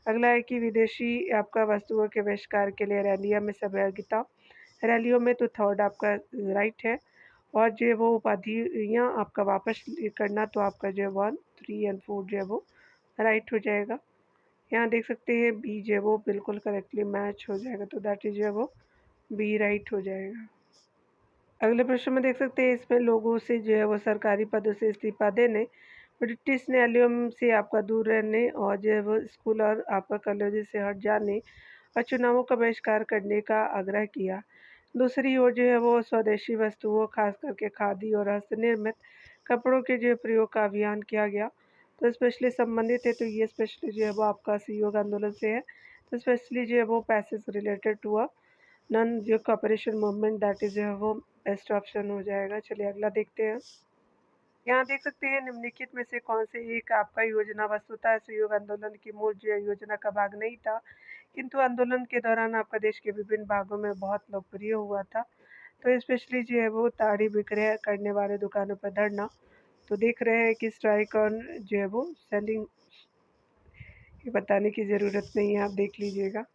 अगला है कि विदेशी आपका वस्तुओं के बहिष्कार के लिए रैलियां में सहभागिता, रैलियों में तो थर्ड आपका राइट है। और जो है वो उपाधियाँ आपका वापस करना, तो आपका जो है 1, 3 एंड 4 जो है वो राइट हो जाएगा। यहाँ देख सकते हैं बी जो है वो बिल्कुल करेक्टली मैच हो जाएगा, तो दैट इज जो है वो बी राइट हो जाएगा। अगले प्रश्न में देख सकते हैं इसमें लोगों से जो है वो सरकारी पदों से इस्तीफा देने, ब्रिटिश न्यायालयों से आपका दूर रहने और जो है वो स्कूल और आपका कॉलेज से हट जाने और चुनावों का बहिष्कार करने का आग्रह किया। दूसरी ओर जो है वो स्वदेशी वस्तुओं खास करके खादी और हस्तनिर्मित कपड़ों के जो प्रयोग का अभियान किया गया, तो स्पेशली संबंधित है, तो ये स्पेशली जो है वो आपका सहयोग आंदोलन से है, तो स्पेशली जो है वो passage related to a non जो कॉपरेशन मूवमेंट, दैट इज जो है वो बेस्ट ऑप्शन हो जाएगा। चलिए अगला देखते हैं। यहाँ देख सकते हैं निम्नलिखित में से कौन से एक आपका योजना वस्तुतः सहयोग आंदोलन की मूल जो योजना का भाग नहीं था, किंतु आंदोलन के दौरान आपका देश के विभिन्न भागों में बहुत लोकप्रिय हुआ था, तो स्पेशली जो है वो ताड़ी विक्रय करने वाले दुकानों पर धरना, तो देख रहे हैं कि स्ट्राइक ऑन जो है वो सेलिंग, ये बताने की ज़रूरत नहीं है, आप देख लीजिएगा।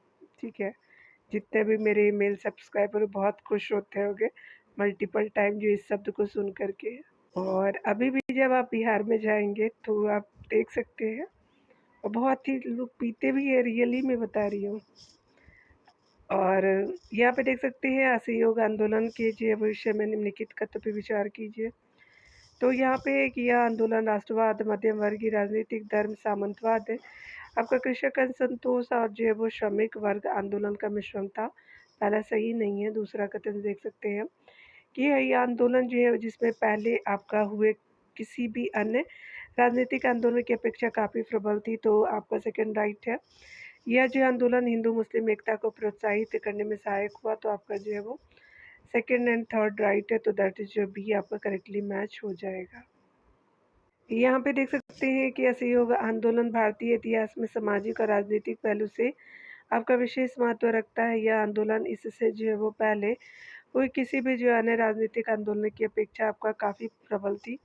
ठीक है, जितने भी मेरे ईमेल सब्सक्राइबर बहुत खुश होते होंगे मल्टीपल टाइम जो इस शब्द को सुन करके। और अभी भी जब आप बिहार में जाएंगे तो आप देख सकते हैं, और बहुत ही लोग पीते भी है, रियली में बता रही हूँ। और यहाँ पे देख सकते हैं असहयोग आंदोलन के जो भविष्य में निम्नलिखित कथ्य पे विचार कीजिए। तो यहाँ पे एक यह आंदोलन राष्ट्रवाद, मध्यम वर्गीय राजनीतिक धर्म, सामंतवाद है, आपका कृषक असंतोष और जो है वो श्रमिक वर्ग आंदोलन का मिश्रण था। पहला सही नहीं है। दूसरा कथन देख सकते हैं कि ये आंदोलन जो है जिसमें पहले आपका हुए किसी भी अन्य राजनीतिक आंदोलन की अपेक्षा काफ़ी प्रबल थी, तो आपका सेकंड राइट है। यह जो आंदोलन हिंदू मुस्लिम एकता को प्रोत्साहित करने में सहायक हुआ, तो आपका जो है वो सेकंड एंड थर्ड राइट है, तो दैट इज जो बी आपका करेक्टली मैच हो जाएगा। यहाँ पे देख सकते हैं कि असहयोग आंदोलन भारतीय इतिहास में सामाजिक और राजनीतिक पहलू से आपका विशेष महत्व रखता है। यह आंदोलन इससे जो है वो पहले हुई किसी भी जो अन्य राजनीतिक आंदोलन की अपेक्षा आपका काफ़ी प्रबल थी,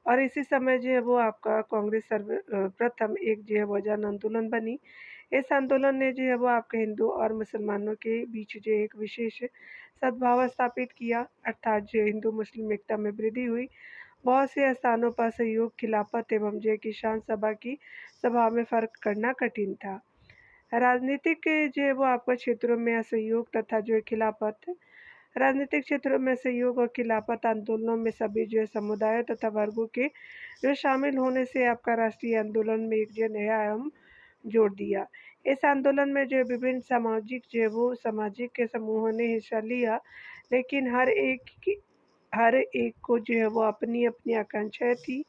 और इसी समय जो है वो आपका कांग्रेस सर्वप्रथम एक जो है वो जन आंदोलन बनी। इस आंदोलन ने जो है वो आपके हिंदू और मुसलमानों के बीच जो एक विशेष सद्भाव स्थापित किया, अर्थात जो हिंदू मुस्लिम एकता में वृद्धि हुई। बहुत से स्थानों पर सहयोग, खिलाफत एवं जय किसान सभा की सभा में फर्क करना कठिन था। राजनीतिक जो है वो आपका क्षेत्रों में असहयोग तथा जो है खिलाफत, राजनीतिक क्षेत्रों में सहयोग और खिलाफत आंदोलनों में सभी जो है समुदायों तथा वर्गों के जो शामिल होने से आपका राष्ट्रीय आंदोलन में एक जो नया आयाम जोड़ दिया। इस आंदोलन में जो विभिन्न सामाजिक जो है वो सामाजिक के समूहों ने हिस्सा लिया, लेकिन हर एक को जो है वो अपनी अपनी आकांक्षाएं थी।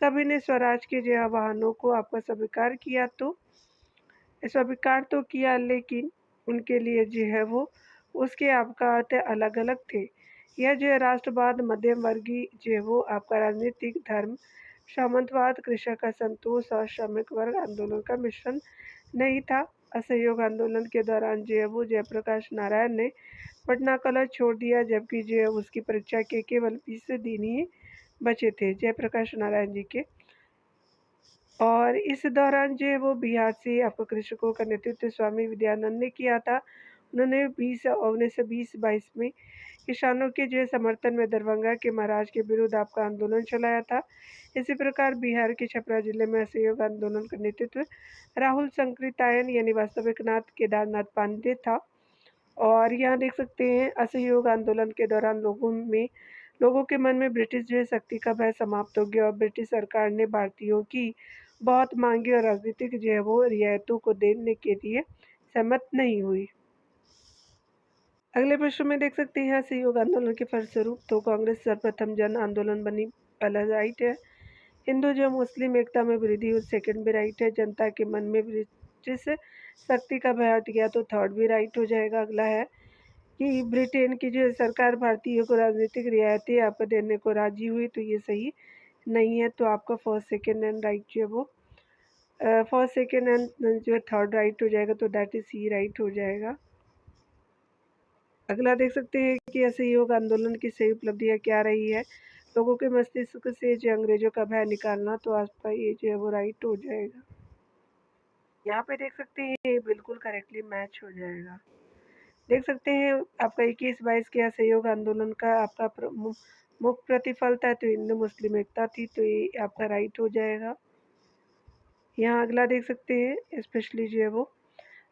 सभी ने स्वराज के जो आह्वानों को आपका स्वीकार तो किया, लेकिन उनके लिए जो है वो उसके आपका अर्थ अलग अलग थे। यह जो है राष्ट्रवाद, मध्यम वर्गीय जो है वो आपका राजनीतिक धर्म, सामंतवाद, कृषक असंतोष और श्रमिक वर्ग आंदोलन का मिश्रण नहीं था। असहयोग आंदोलन के दौरान जो है वो जयप्रकाश नारायण ने पटना कॉलेज छोड़ दिया, जबकि जो है उसकी परीक्षा के केवल 20 दिन ही बचे थे, जयप्रकाश नारायण जी के। और इस दौरान जो है वो बिहार से आपको कृषकों का नेतृत्व स्वामी विद्यानंद ने किया था। उन्होंने 1920-22 में किसानों के जो है समर्थन में दरभंगा के महाराज के विरुद्ध आपका आंदोलन चलाया था। इसी प्रकार बिहार के छपरा जिले में असहयोग आंदोलन का नेतृत्व राहुल संकृतायन यानी वास्तविक नाथ केदारनाथ पांडे था। और यहाँ देख सकते हैं असहयोग आंदोलन के दौरान लोगों के मन में ब्रिटिश जो है शक्ति का भय समाप्त हो गया, और ब्रिटिश सरकार ने भारतीयों की बहुत मांगी और राजनीतिक जो है वो रियायतों को देने के लिए सहमत नहीं हुई। अगले प्रश्न में देख सकते हैं असहयोग आंदोलन के फलस्वरूप तो कांग्रेस सर्वप्रथम जन आंदोलन बनी, पहला राइट है। हिंदू जो मुस्लिम एकता में वृद्धि हुई, सेकंड भी राइट है। जनता के मन में ब्रिटिश शक्ति का भय हट गया, तो थर्ड भी राइट हो जाएगा। अगला है कि ब्रिटेन की जो सरकार भारतीयों को राजनीतिक रियायतें आपको देने को राजी हुई, तो ये सही नहीं है। तो आपका फर्स्ट सेकेंड एंड राइट जो है वो फर्स्ट सेकेंड एंड जो है थर्ड राइट हो जाएगा, तो दैट इज सी राइट हो जाएगा। अगला देख सकते हैं कि असहयोग आंदोलन की सही उपलब्धियाँ क्या रही है। लोगों के मस्तिष्क से जो अंग्रेजों का भय निकालना, तो आपका ये जो है वो राइट हो जाएगा। यहाँ पे देख सकते हैं ये बिल्कुल करेक्टली मैच हो जाएगा। देख सकते हैं आपका 21-22 के असहयोग आंदोलन का आपका मुख्य प्रतिफल था, तो हिंदू मुस्लिम एकता थी, तो ये आपका राइट हो जाएगा। यहाँ अगला देख सकते हैं स्पेशली जो है वो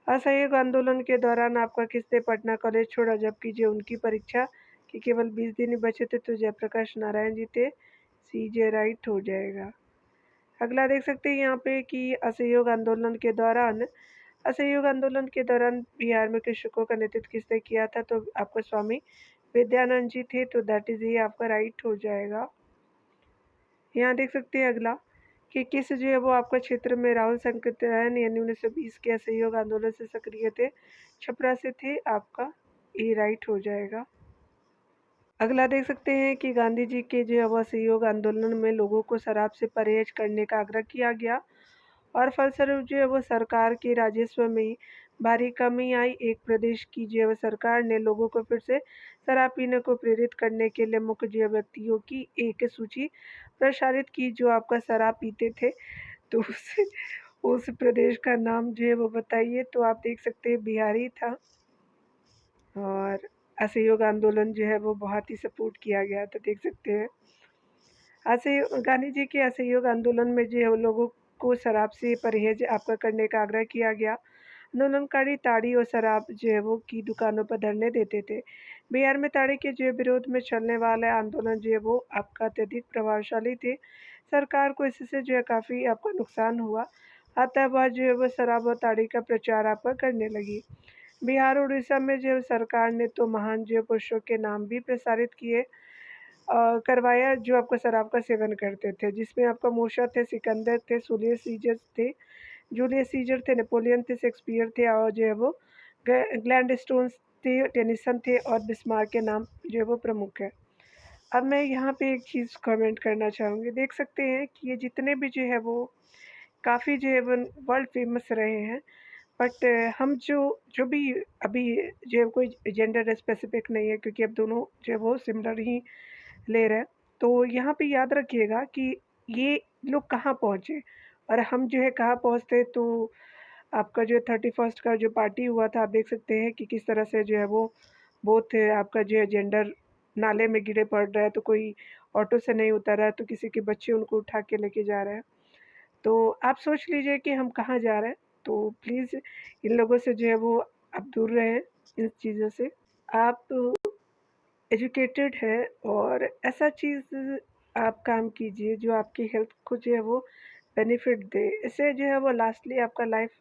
असहयोग आंदोलन के दौरान आपका किसने पटना कॉलेज छोड़ा, जबकि जो उनकी परीक्षा के केवल 20 दिन ही बचे थे, तो जयप्रकाश नारायण जी थे, सी जे राइट हो जाएगा। अगला देख सकते हैं यहाँ पे कि असहयोग आंदोलन के दौरान बिहार में कृषकों का नेतृत्व किसने किया था, तो आपका स्वामी विद्यानंद जी थे, तो दैट इज ये आपका राइट हो जाएगा। यहाँ देख सकते हैं अगला कि किस जो है वो आपका क्षेत्र में राहुल संकृत्यायन यानी 1920 के असहयोग आंदोलन से सक्रिय थे, छपरा से थे, आपका ए राइट हो जाएगा। अगला देख सकते हैं कि गांधी जी के जो है वो असहयोग आंदोलन में लोगों को शराब से परहेज करने का आग्रह किया गया, और फलस्वरूप जो है वो सरकार के राजस्व में भारी कमी आई। एक प्रदेश की जो है वो सरकार ने लोगों को फिर से शराब पीने को प्रेरित करने के लिए मुख्य जो है व्यक्तियों की एक सूची प्रसारित की जो आपका शराब पीते थे, तो उस प्रदेश का नाम जो है वो बताइए, तो आप देख सकते हैं बिहारी था। और असहयोग आंदोलन जो है वो बहुत ही सपोर्ट किया गया था, देख सकते हैं गांधी जी के असहयोग आंदोलन में जो है लोगों को शराब से परहेज आपका करने का आग्रह किया गया। आंदोलनकारी ताड़ी और शराब जो है वो की दुकानों पर धरने देते थे। बिहार में ताड़ी के जो है विरोध में चलने वाले आंदोलन जो है वो आपका अत्यधिक प्रभावशाली थे। सरकार को इससे जो है काफ़ी आपका नुकसान हुआ। अतः वह जो है वो शराब और ताड़ी का प्रचार आपका करने लगी। बिहार और उड़ीसा में जो सरकार ने तो महान जो पुरुषों के नाम भी प्रसारित किए करवाया जो आपका शराब का सेवन करते थे, जिसमें आपका मूसा थे, सिकंदर थे, जूलियस सीजर थे, नेपोलियन थे, शेक्सपियर थे और जो है वो ग्लैडस्टोन थे, टेनिसन थे और बिस्मार्क के नाम जो है वो प्रमुख है। अब मैं यहाँ पे एक चीज़ कमेंट करना चाहूँगी। देख सकते हैं कि ये जितने भी जो है वो काफ़ी जो है वो वर्ल्ड फेमस रहे हैं, बट हम जो जो भी अभी जो है कोई जेंडर स्पेसिफिक नहीं है, क्योंकि अब दोनों जो है वो सिमिलर ही ले रहे हैं। तो यहाँ पे याद रखिएगा कि ये लोग कहाँ पहुँचे और हम जो है कहाँ पहुँचते। तो आपका जो 31st का जो पार्टी हुआ था, आप देख सकते हैं कि किस तरह से जो है वो बोथ आपका जो है जेंडर नाले में गिरे पड़ रहा है, तो कोई ऑटो से नहीं उतर रहा है, तो किसी के बच्चे उनको उठा के लेके जा रहे हैं। तो आप सोच लीजिए कि हम कहाँ जा रहे हैं। तो प्लीज़ इन लोगों से जो है वो आप दूर रहें, इन चीज़ों से। आप एजुकेटेड है और ऐसा चीज़ आप काम कीजिए जो आपकी हेल्थ को जो है वो बेनिफिट दे। इससे जो है वो लास्टली आपका लाइफ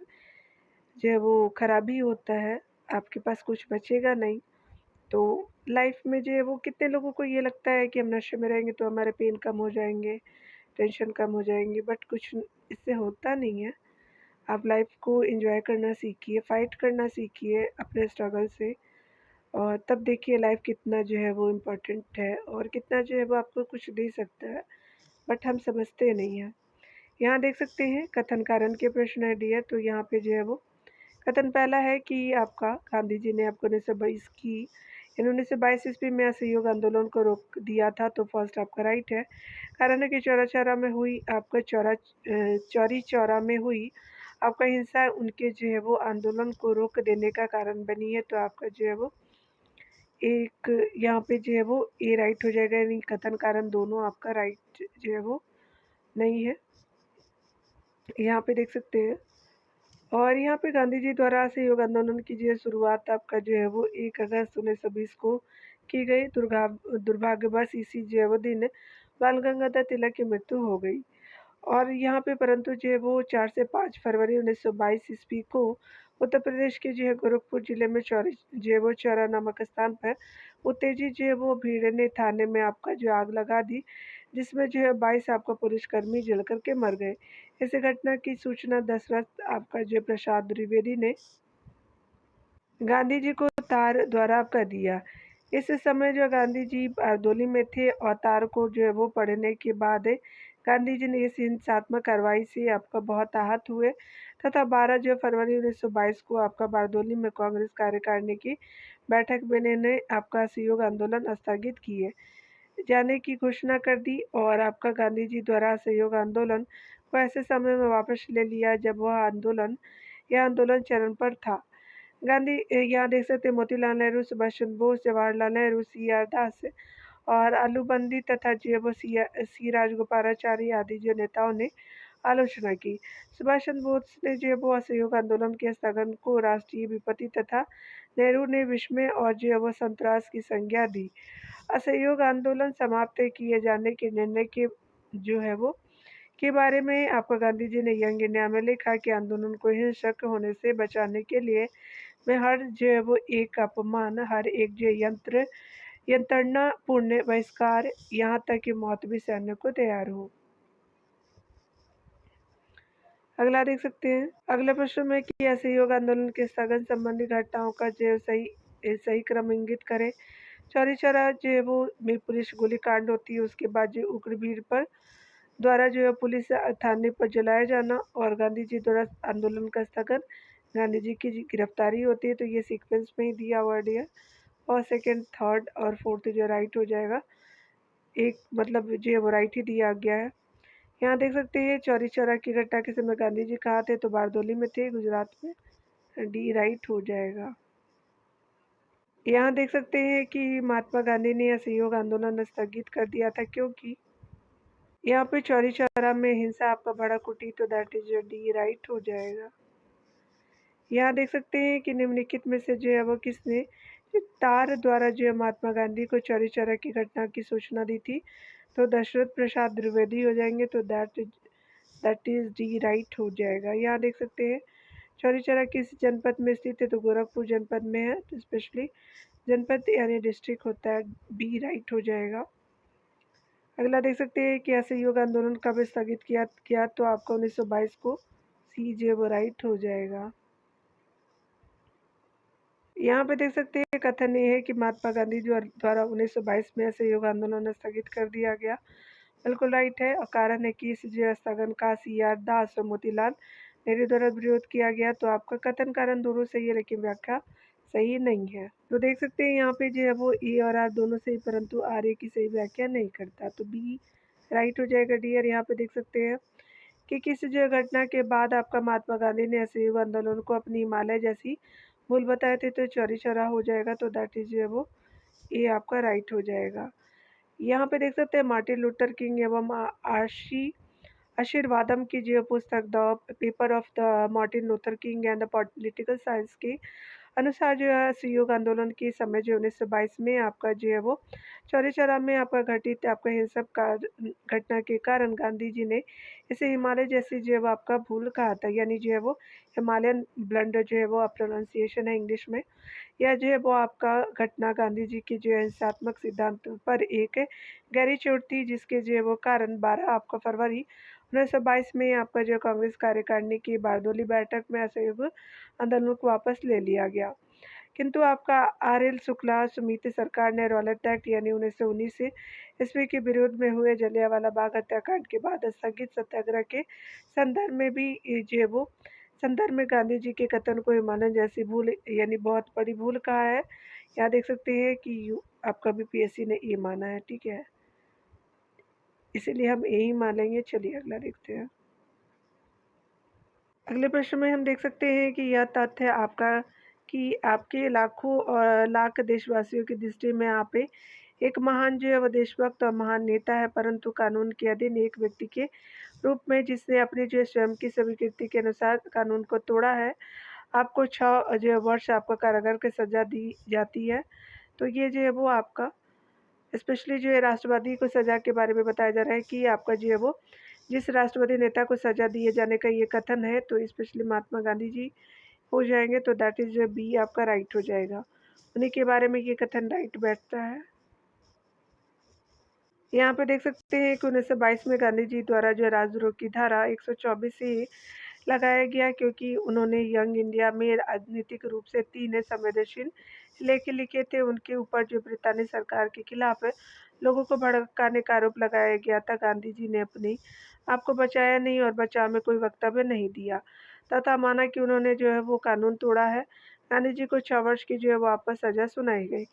जो है वो ख़राब ही होता है, आपके पास कुछ बचेगा नहीं। तो लाइफ में जो है वो कितने लोगों को ये लगता है कि हम नशे में रहेंगे तो हमारे पेन कम हो जाएँगे, टेंशन कम हो जाएँगी, बट कुछ इससे होता नहीं है। आप लाइफ को एन्जॉय करना सीखिए, फ़ाइट करना सीखिए अपने स्ट्रगल से, और तब देखिए लाइफ कितना जो है वो इम्पोर्टेंट है और कितना जो है वो आपको कुछ दे सकता है, बट हम समझते नहीं हैं। यहाँ देख सकते हैं कथन कारण के प्रश्न है डियर। तो यहाँ पे जो है वो कथन पहला है कि आपका गांधी जी ने आपको 1922 की 1922 ईस्वी में असहयोग आंदोलन को रोक दिया था। तो फर्स्ट आपका राइट है। कारण है कि चौरा चौरा में हुई आपका चौरी चौरा में हुई आपका हिंसा उनके जो है वो आंदोलन को रोक देने का कारण बनी है। तो आपका जो है वो एक यहाँ पे जो है वो ए राइट हो जाएगा, यानी कथन कारण दोनों आपका राइट जो है वो नहीं है। यहाँ पे देख सकते हैं। और यहाँ पे गांधी जी द्वारा असहयोग आंदोलन की जो शुरुआत आपका जो है वो 1 अगस्त 1920 को की गई। दुर्भाग्यवश इसी जो है वो दिन बाल गंगाधर तिलक की मृत्यु हो गई। और यहाँ पे परंतु जो है वो 4 से 5 फरवरी 1922 ईस्वी को उत्तर प्रदेश के जो है गोरखपुर जिले में चौरी जो है वो चौरा नामक स्थान पर उत्तेजित जो है वो भीड़ ने थाने में आपका जो आग लगा दी, जिसमें जो है 22 आपका पुलिसकर्मी जल कर के मर गए। इस घटना की सूचना दशरथ आपका जो प्रसाद द्विवेदी ने गांधी जी को तार द्वारा आपका दिया। इस समय जो गांधी जी बारदोली में थे और तार को जो है वो पढ़ने के बाद गांधी जी ने इस हिंसात्मक कार्रवाई से आपका बहुत आहत हुए तथा 12 जो फरवरी 1922 को आपका बारदोली में कांग्रेस कार्यकारिणी की बैठक में इन्होंने आपका असहयोग आंदोलन स्थगित किए जाने की घोषणा कर दी और आपका गांधी जी द्वारा असहयोग आंदोलन को ऐसे समय में वापस ले लिया जब यह आंदोलन चरण पर था। गांधी यहाँ देख सकते हैं मोतीलाल नेहरू, सुभाष चंद्र बोस, जवाहरलाल नेहरू, सी.आर. दास और आलूबंदी तथा जो वो सी राजगोपालाचारी आदि जो नेताओं ने आलोचना की। सुभाष चंद्र बोस ने जो वो असहयोग आंदोलन के स्थगन को राष्ट्रीय विपत्ति तथा नेहरू ने विस्मय और जो वो संतरास की संज्ञा दी। असहयोग आंदोलन समाप्त किए जाने के निर्णय के जो है वो के बारे में आपका गांधी जी ने यंग इंडिया में लिखा कि आंदोलन को हिंसक होने से बचाने के लिए मैं हर जो है वो एक अपमान, हर एक जो यंत्रणा पूर्ण बहिष्कार, यहाँ तक कि मौत भी सहने को तैयार हो। अगला देख सकते हैं। अगले प्रश्न में कि असहयोग आंदोलन के स्थगन संबंधी घटनाओं का जो सही क्रम इंगित करें। चौरी चौरा जो है वो में पुलिस गोलीकांड होती है, उसके बाद जो उग्र भीड़ पर द्वारा जो है पुलिस थाने पर जलाया जाना और गांधी जी द्वारा आंदोलन का स्थगन, गांधी जी की गिरफ्तारी होती है। तो ये सीक्वेंस में ही दिया हुआ है और सेकंड, थर्ड और फोर्थ जो राइट हो जाएगा। एक मतलब जो है वो राइट ही दिया गया है। यहाँ देख सकते हैं चौरी चौरा की घटना के समय गांधी जी कहाँ थे, तो बारदोली में थे, गुजरात में। डी राइट हो जाएगा। यहाँ देख सकते हैं कि महात्मा गांधी ने असहयोग आंदोलन स्थगित कर दिया था क्योंकि यहाँ पे चौरी चौरा में हिंसा आपका भड़क उठी। तो दैट इज डी राइट हो जाएगा। यहाँ देख सकते हैं कि निम्नलिखित में से जो है वो किसने तार द्वारा जो है महात्मा गांधी को चौरी चौरा की घटना की सूचना दी थी। तो दशरथ प्रसाद द्विवेदी हो जाएंगे, तो दैट इज डी राइट हो जाएगा। यहाँ देख सकते हैं चौरी चौरा किस जनपद में स्थित है, तो गोरखपुर जनपद में है, तो स्पेशली जनपद यानी डिस्ट्रिक्ट होता है, बी राइट हो जाएगा। अगला देख सकते हैं कि असहयोग आंदोलन कब स्थगित किया, तो आपका 1922 को, सी जे वो राइट हो जाएगा। यहाँ पे देख सकते हैं कथन ये है कि महात्मा गांधी द्वारा 1922 में असहयोग आंदोलन स्थगित कर दिया गया। बिल्कुल राइट है, और कारण है कि इस जो स्थगन का सी आर दास और मोतीलाल नेहरू द्वारा विरोध किया गया। तो आपका कथन कारण दोनों सही है, लेकिन व्याख्या सही नहीं है। तो देख सकते हैं यहाँ पे जो है वो ए और आर दोनों सही, परंतु आर ए की सही व्याख्या नहीं करता, तो बी राइट हो जाएगा डियर। यहाँ पे देख सकते हैं कि किस जो घटना के बाद आपका महात्मा गांधी ने असहयोग आंदोलन को अपनी हिमालय जैसी भूल बताए थे, तो चौरी चौरा हो जाएगा, तो दैट इज जो है वो ए आपका राइट हो जाएगा। यहाँ पे देख सकते हैं मार्टिन लूथर किंग एवं आशी आशीर्वादम की जो पुस्तक the paper of the Martin Luther king and the political science के अनुसार जो है असहयोग आंदोलन के समय जो 1922 में आपका जो है वो चौरी चौरा में आपका घटित आपका हिंसक घटना के कारण गांधी जी ने इसे हिमालय जैसी जो है वो आपका भूल कहा था, यानी जो है वो हिमालयन ब्लंडर जो है वो प्रोनाउंसिएशन है इंग्लिश में। यह जो है वो आपका घटना गांधी जी के जो है हिंसात्मक सिद्धांतों पर एक गहरी चोट थी, जिसके जो है वो कारण 12 आपका फरवरी 1922 में आपका जो कांग्रेस कार्यकारिणी की बारदोली बैठक में असहयोग आंदोलन को वापस ले लिया गया। किंतु आपका आर एल शुक्ला समिति सरकार ने रॉलेट एक्ट यानी 1919 से ईस्वी के विरोध में हुए जलियांवाला बाग हत्याकांड के बाद स्थगित सत्याग्रह के संदर्भ में भी जो है वो संदर्भ में गांधी जी के कथन को हिमालयन जैसी भूल यानी बहुत बड़ी भूल कहा है। यहाँ देख सकते हैं कि आपका भी पीएससी ने ये माना है, ठीक है, इसीलिए हम यही मानेंगे। चलिए अगला देखते हैं। अगले प्रश्न में हम देख सकते हैं कि यह तथ्य आपका कि आपके लाखों और लाख देशवासियों की दृष्टि में आप एक महान जो है वो देशभक्त और महान नेता है, परंतु कानून के अधीन एक व्यक्ति के रूप में जिसने अपनी जो स्वयं की स्वीकृति के अनुसार कानून को तोड़ा है, आपको 6 जो है वर्ष आपका कारागार की सज़ा दी जाती है। तो ये जो है वो आपका स्पेशली जो है राष्ट्रवादी को सज़ा के बारे में बताया जा रहा है कि आपका जो है वो जिस राष्ट्रवादी नेता को सज़ा दिए जाने का ये कथन है, तो स्पेशली महात्मा गांधी जी हो जाएंगे, तो दैट इज बी आपका राइट हो जाएगा। उन्हीं के बारे में ये कथन राइट बैठता है। यहाँ पे देख सकते हैं कि 1922 में गांधी जी द्वारा जो राजद्रोह की धारा 124 से लगाया गया, क्योंकि उन्होंने यंग इंडिया में राजनीतिक रूप से 3 संवेदनशील लेख लिखे थे। उनके ऊपर जो ब्रितानी सरकार के खिलाफ लोगों को भड़काने का आरोप लगाया गया था। गांधी जी ने अपने आपको बचाया नहीं और बचाव में कोई वक्तव्य नहीं दिया तथा माना कि उन्होंने जो है वो कानून तोड़ा है। गांधी जी को 6 वर्ष की जो है वापस सजा सुनाई गई।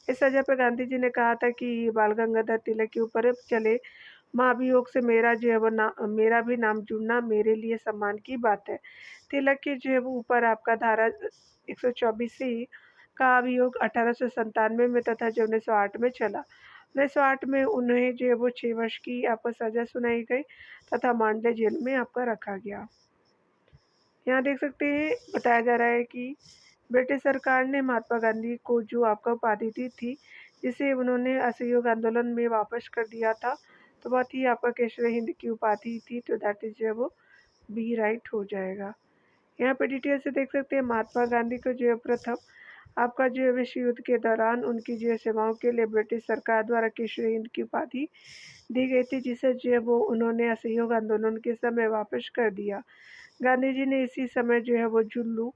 इस सजा पर गांधी जी ने कहा था कि बाल गंगाधर तिलक के ऊपर चले महाभियोग से मेरा जो है वो मेरा भी नाम जुड़ना मेरे लिए सम्मान की बात है। तिलक के जो है वो ऊपर आपका धारा 124 सी का अभियोग 1897 में तथा जो 1908 में चला। 1908 में उन्हें जो है वो 6 वर्ष की आपको सजा सुनाई गई तथा मांडले जेल में आपका रखा गया। यहाँ देख सकते हैं बताया जा रहा है कि ब्रिटिश सरकार ने महात्मा गांधी को जो आपका उपाधि दी थी, जिसे उन्होंने असहयोग आंदोलन में वापस कर दिया था, तो बहुत ही आपका केशर हिंद की उपाधि थी, तो दैट इज जो है वो बी राइट हो जाएगा। यहाँ पे डिटेल से देख सकते हैं महात्मा गांधी को जो है प्रथम आपका जो है विश्व युद्ध के दौरान उनकी जो है सेवाओं के लिए ब्रिटिश सरकार द्वारा केशर हिंद की उपाधि दी गई थी, जिसे जो है वो उन्होंने असहयोग आंदोलन के समय वापस कर दिया। गांधी जी ने इसी समय जो है वो जुल्लू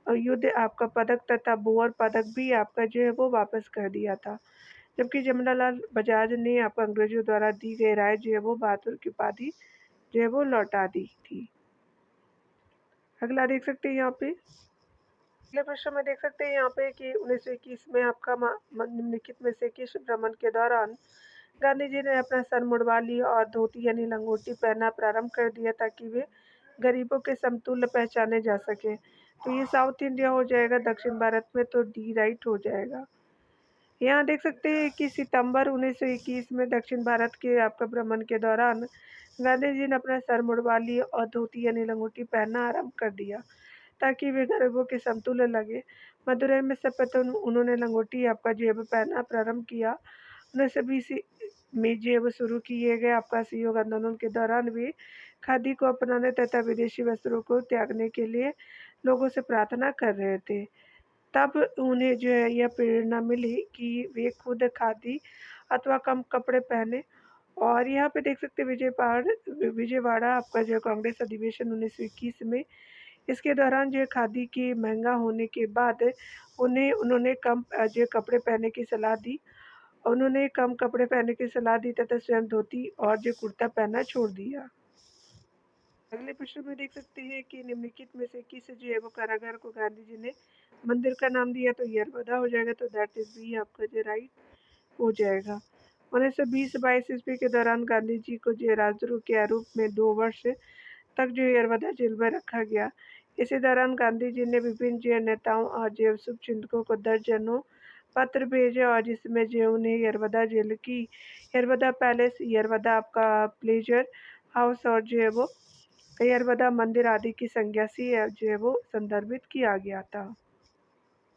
युद्ध आपका पदक तथा बोअर पदक भी आपका जो है वो वापस कर दिया था, जबकि जमनालाल बजाज ने आपको अंग्रेजों द्वारा दी गई राय जो है वो बहादुर की उपाधि जो है वो लौटा दी थी। अगला देख सकते हैं यहाँ पे अगले प्रश्न में देख सकते हैं यहाँ पे कि 1921 में आपका निम्नलिखित में से किस भ्रमण के दौरान गांधी जी ने अपना सर मुड़वा लिया और धोती यानी लंगोटी पहनना प्रारंभ कर दिया, ताकि वे गरीबों के समतुल्य पहचाने जा सके। तो ये साउथ इंडिया हो जाएगा, दक्षिण भारत में तो डी राइट हो जाएगा। यहाँ देख सकते हैं कि सितंबर 1921 में दक्षिण भारत के आपका भ्रमण के दौरान गांधी जी ने अपना सर मुड़वा लिया और धोती यानी लंगोटी पहनना आरंभ कर दिया, ताकि वे गरीबों के समतुल्य लगे। मदुरै में सर्वप्रथम उन्होंने लंगोटी आपका जो है वो पहनना प्रारंभ किया। 1920 में जो है वो शुरू किए गए आपका असहयोग आंदोलन के दौरान वे खादी को अपनाने तथा विदेशी वस्त्रों को त्यागने के लिए लोगों से प्रार्थना कर रहे थे। तब उन्हें जो है यह प्रेरणा मिली कि वे खुद खादी अथवा कम कपड़े पहने। और यहाँ पे देख सकते हैं विजयवाड़ा आपका जो है कांग्रेस अधिवेशन 1921 में, इसके दौरान जो है खादी की महंगा होने के बाद उन्होंने कम जो है कपड़े पहनने की सलाह दी। उन्होंने कम कपड़े पहनने की सलाह दी तथा स्वयं धोती और जो कुर्ता पहनना छोड़ दिया। अगले प्रश्न में देख सकते हैं कि निम्नलिखित में से किस जो है वो कारागार को गांधी जी ने मंदिर का नाम दिया, तो यरबदा हो जाएगा, तो दैट इज बी आपका जो राइट हो जाएगा। 1920-22 ईस्वी के दौरान गांधी जी को जो राजद्रोह के आरोप में 2 वर्ष तक जो यरबदा जेल में रखा गया। इसी दौरान गांधी जी ने विभिन्न जो नेताओं और जो शुभचिंतकों को दर्जनों पत्र भेजे, और जिसमें जो उन्हें यरबदा जेल की यरबदा पैलेस, यरबदा आपका प्लेजर हाउस और जो है वो यरबदा मंदिर आदि की संज्ञा से जो है वो संदर्भित किया गया था।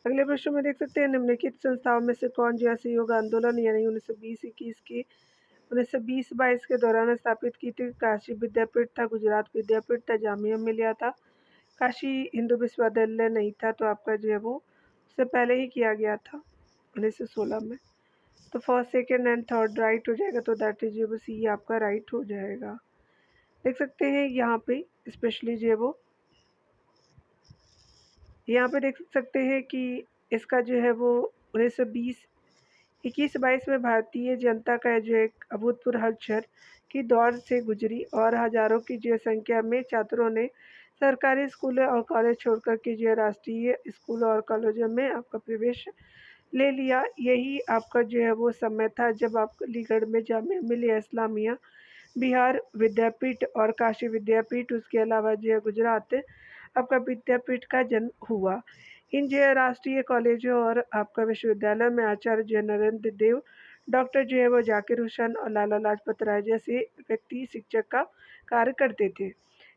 अगले प्रश्न में देख सकते हैं निम्नलिखित संस्थाओं में से कौन जो असहयोग आंदोलन यानी 1920-21 की 1920-22 के दौरान स्थापित की थी। काशी विद्यापीठ था, गुजरात विद्यापीठ था, जामिया मिलिया था, काशी हिंदू विश्वविद्यालय नहीं था, तो आपका जो है वो उससे पहले ही किया गया था 1916 में। तो first second and third right हो जाएगा, तो दैट इज वो सी आपका राइट हो जाएगा। देख सकते हैं यहाँ पे स्पेशली जो है वो यहाँ पे देख सकते हैं कि इसका जो है वो 1920-21-22 में भारतीय जनता का जो एक अभूतपूर्व हलचल की दौर से गुजरी, और हजारों की जो संख्या में छात्रों ने सरकारी स्कूलों और कॉलेज छोड़कर के जो राष्ट्रीय स्कूलों और कॉलेजों में आपका प्रवेश ले लिया। यही आपका जो है वो समय था जब आप अलीगढ़ में जामिया मिलिया इस्लामिया, बिहार विद्यापीठ और काशी विद्यापीठ, उसके अलावा जो है गुजरात आपका विद्यापीठ का जन्म हुआ। इन जो है राष्ट्रीय कॉलेजों और आपका विश्वविद्यालय में आचार्य जो है नरेंद्र देव, डॉक्टर जो है वो जाकिर हुसैन और लाला लाजपत राय जैसे व्यक्ति शिक्षक का कार्य करते थे।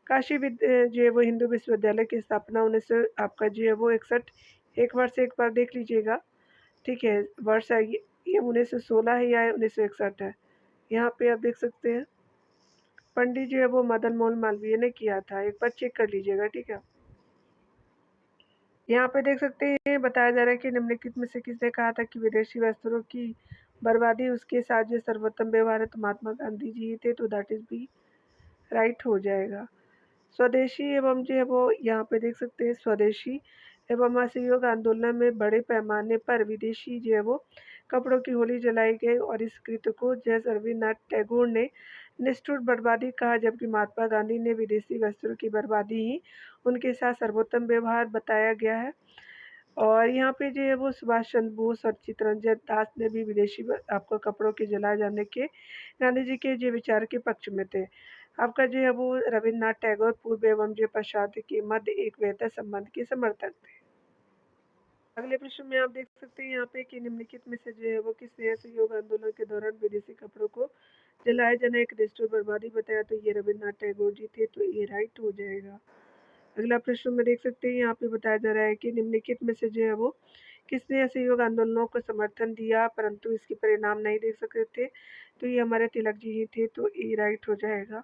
काशी जो है वो हिंदू विश्वविद्यालय की स्थापना 1900 आपका जो है वो 61, एक वर्ष एक बार देख लीजिएगा, ठीक है, वर्ष है ये 1916 है या 1961 है। यहाँ पे आप देख सकते हैं पंडित जो है वो मदन मोहन मालवीय ने किया था, एक बार चेक कर लीजिएगा, ठीक है। यहाँ पे देख सकते हैं बताया जा रहा है कि निम्नलिखित में से किसने कहा था कि विदेशी वस्त्रों की बर्बादी उसके साथ जो सर्वोत्तम व्यवहार है, तो महात्मा गांधी जी थे, तो दैट इज बी राइट हो जाएगा। स्वदेशी एवं जो है वो यहाँ पे देख सकते हैं स्वदेशी एवं असहयोग आंदोलन में बड़े पैमाने पर विदेशी जो है वो कपड़ों की होली जलाई गई, और इस कृत्य को जैसे रविन्द्रनाथ टैगोर ने निष्ठुर बर्बादी कहा, जबकि महात्मा गांधी ने विदेशी वस्त्रों की बर्बादी ही उनके साथ सर्वोत्तम व्यवहार बताया गया है। और यहाँ पे जो है वो सुभाष चंद्र बोस और चित्तरंजन दास ने भी विदेशी आपको कपड़ों के जलाए जाने के गांधी जी के जो विचार के पक्ष में थे। आपका जो है वो रविन्द्रनाथ टैगोर पूर्व एवं जो पश्चात के मध्य एक बेहतर संबंध के समर्थक थे। अगले प्रश्न में आप देख सकते हैं यहाँ पे कि निम्नलिखित में से जो है वो किस असहयोग आंदोलन के दौरान विदेशी कपड़ों को जलाए जाना एक निष्ठुर बर्बादी बताया, तो ये रविन्द्रनाथ टैगोर जी थे, तो ये राइट हो जाएगा। अगला प्रश्न में देख सकते हैं यहाँ पे बताया जा रहा है कि निम्नलिखित में से जो है वो किसने असहयोग आंदोलनों को समर्थन दिया परंतु इसके परिणाम नहीं देख सकते थे, तो ये हमारे तिलक जी ही थे, तो ये राइट हो जाएगा।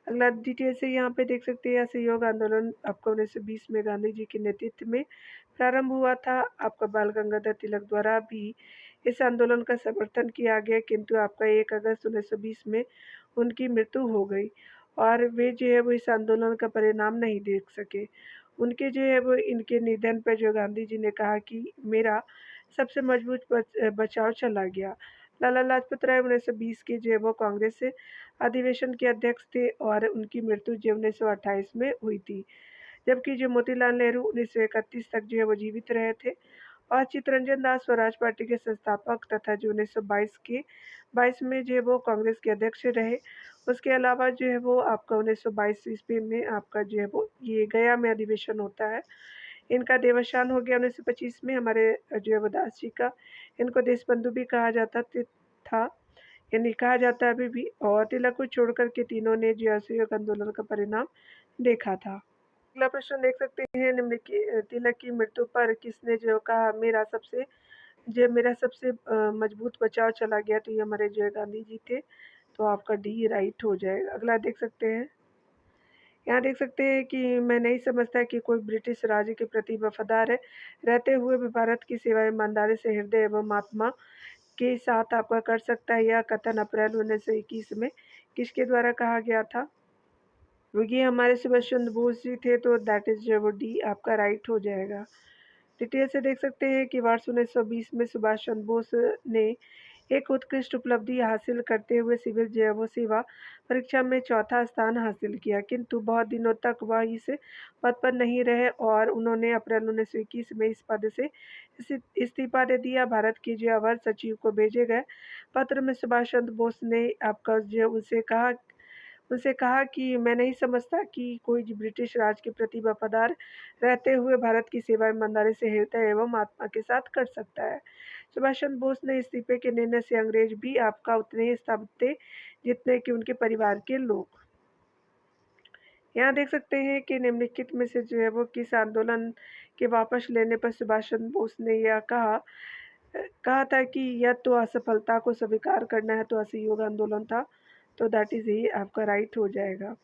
अगला डिटेल से यहाँ पे देख सकते हैं असहयोग आंदोलन आपका 1920 में गांधी जी के नेतृत्व में प्रारंभ हुआ था। आपका बाल गंगाधर तिलक द्वारा भी इस आंदोलन का समर्थन किया गया, किंतु आपका 1 अगस्त 1920 में उनकी मृत्यु हो गई, और वे जो है वो इस आंदोलन का परिणाम नहीं देख सके। उनके जो है वो इनके निधन पर जो गांधी जी ने कहा कि मेरा सबसे मजबूत बचाव चला गया। लाला लाजपत राय 1920 के जो है वो कांग्रेस से अधिवेशन के अध्यक्ष थे, और उनकी मृत्यु जो 1928 में हुई थी, जबकि जो मोतीलाल नेहरू 1931 तक जो है वो जीवित रहे थे, और चित्तरंजन दास स्वराज पार्टी के संस्थापक तथा जो 1922 में जो है वो कांग्रेस के अध्यक्ष रहे। उसके अलावा जो है वो आपका 1922 ईस्वी में आपका जो है वो ये गया में अधिवेशन होता है। इनका देवसान हो गया 1925 में, हमारे जो है वो दास जी का। इनको देश बंधु भी कहा जाता था, यानी कहा जाता है अभी भी। और तिलक को छोड़कर के तीनों ने जो असहयोग आंदोलन का परिणाम देखा था। अगला प्रश्न देख सकते हैं, तिलक की मृत्यु पर किसने जो कहा मेरा सबसे मजबूत बचाव चला गया, तो ये हमारे जो है गांधी जी थे। तो आपका डी राइट हो जाएगा। अगला देख सकते हैं, यहाँ देख सकते हैं कि मैं नहीं समझता कि कोई ब्रिटिश राज के प्रति वफादार है रहते हुए भी भारत की सेवा ईमानदारी से हृदय एवं आत्मा के साथ आपका कर सकता है। यह कथन अप्रैल 1921 में किसके द्वारा कहा गया था? ये हमारे सुभाष चंद्र बोस जी थे, तो दैट इज जो डी आपका राइट हो जाएगा। डिटेल से देख सकते हैं कि वर्ष 1920 में सुभाष चंद्र बोस ने एक उत्कृष्ट उपलब्धि हासिल करते हुए सिविल जैव सेवा परीक्षा में चौथा स्थान हासिल किया, किंतु बहुत दिनों तक वह इस पद पर नहीं रहे और उन्होंने अप्रैल 1921 में इस पद से इस्तीफा दे दिया। भारत के जो अवर सचिव को भेजे गए पत्र में सुभाष चंद्र बोस ने आपका जो उनसे कहा कि मैं नहीं समझता कि कोई ब्रिटिश राज के प्रति वफादार रहते हुए भारत की सेवा ईमानदारी से हृदय एवं आत्मा के साथ कर सकता है। सुभाष चंद्र बोस ने इस्तीफे के निर्णय से अंग्रेज भी आपका उतने ही स्तब्ध थे जितने कि उनके परिवार के लोग। यहाँ देख सकते हैं कि निम्नलिखित में से जो है वो किस आंदोलन के वापस लेने पर सुभाष चंद्र बोस ने यह कहा था कि यह तो असफलता को स्वीकार करना है, तो असहयोग आंदोलन था। तो दैट इज ही आपका राइट हो जाएगा।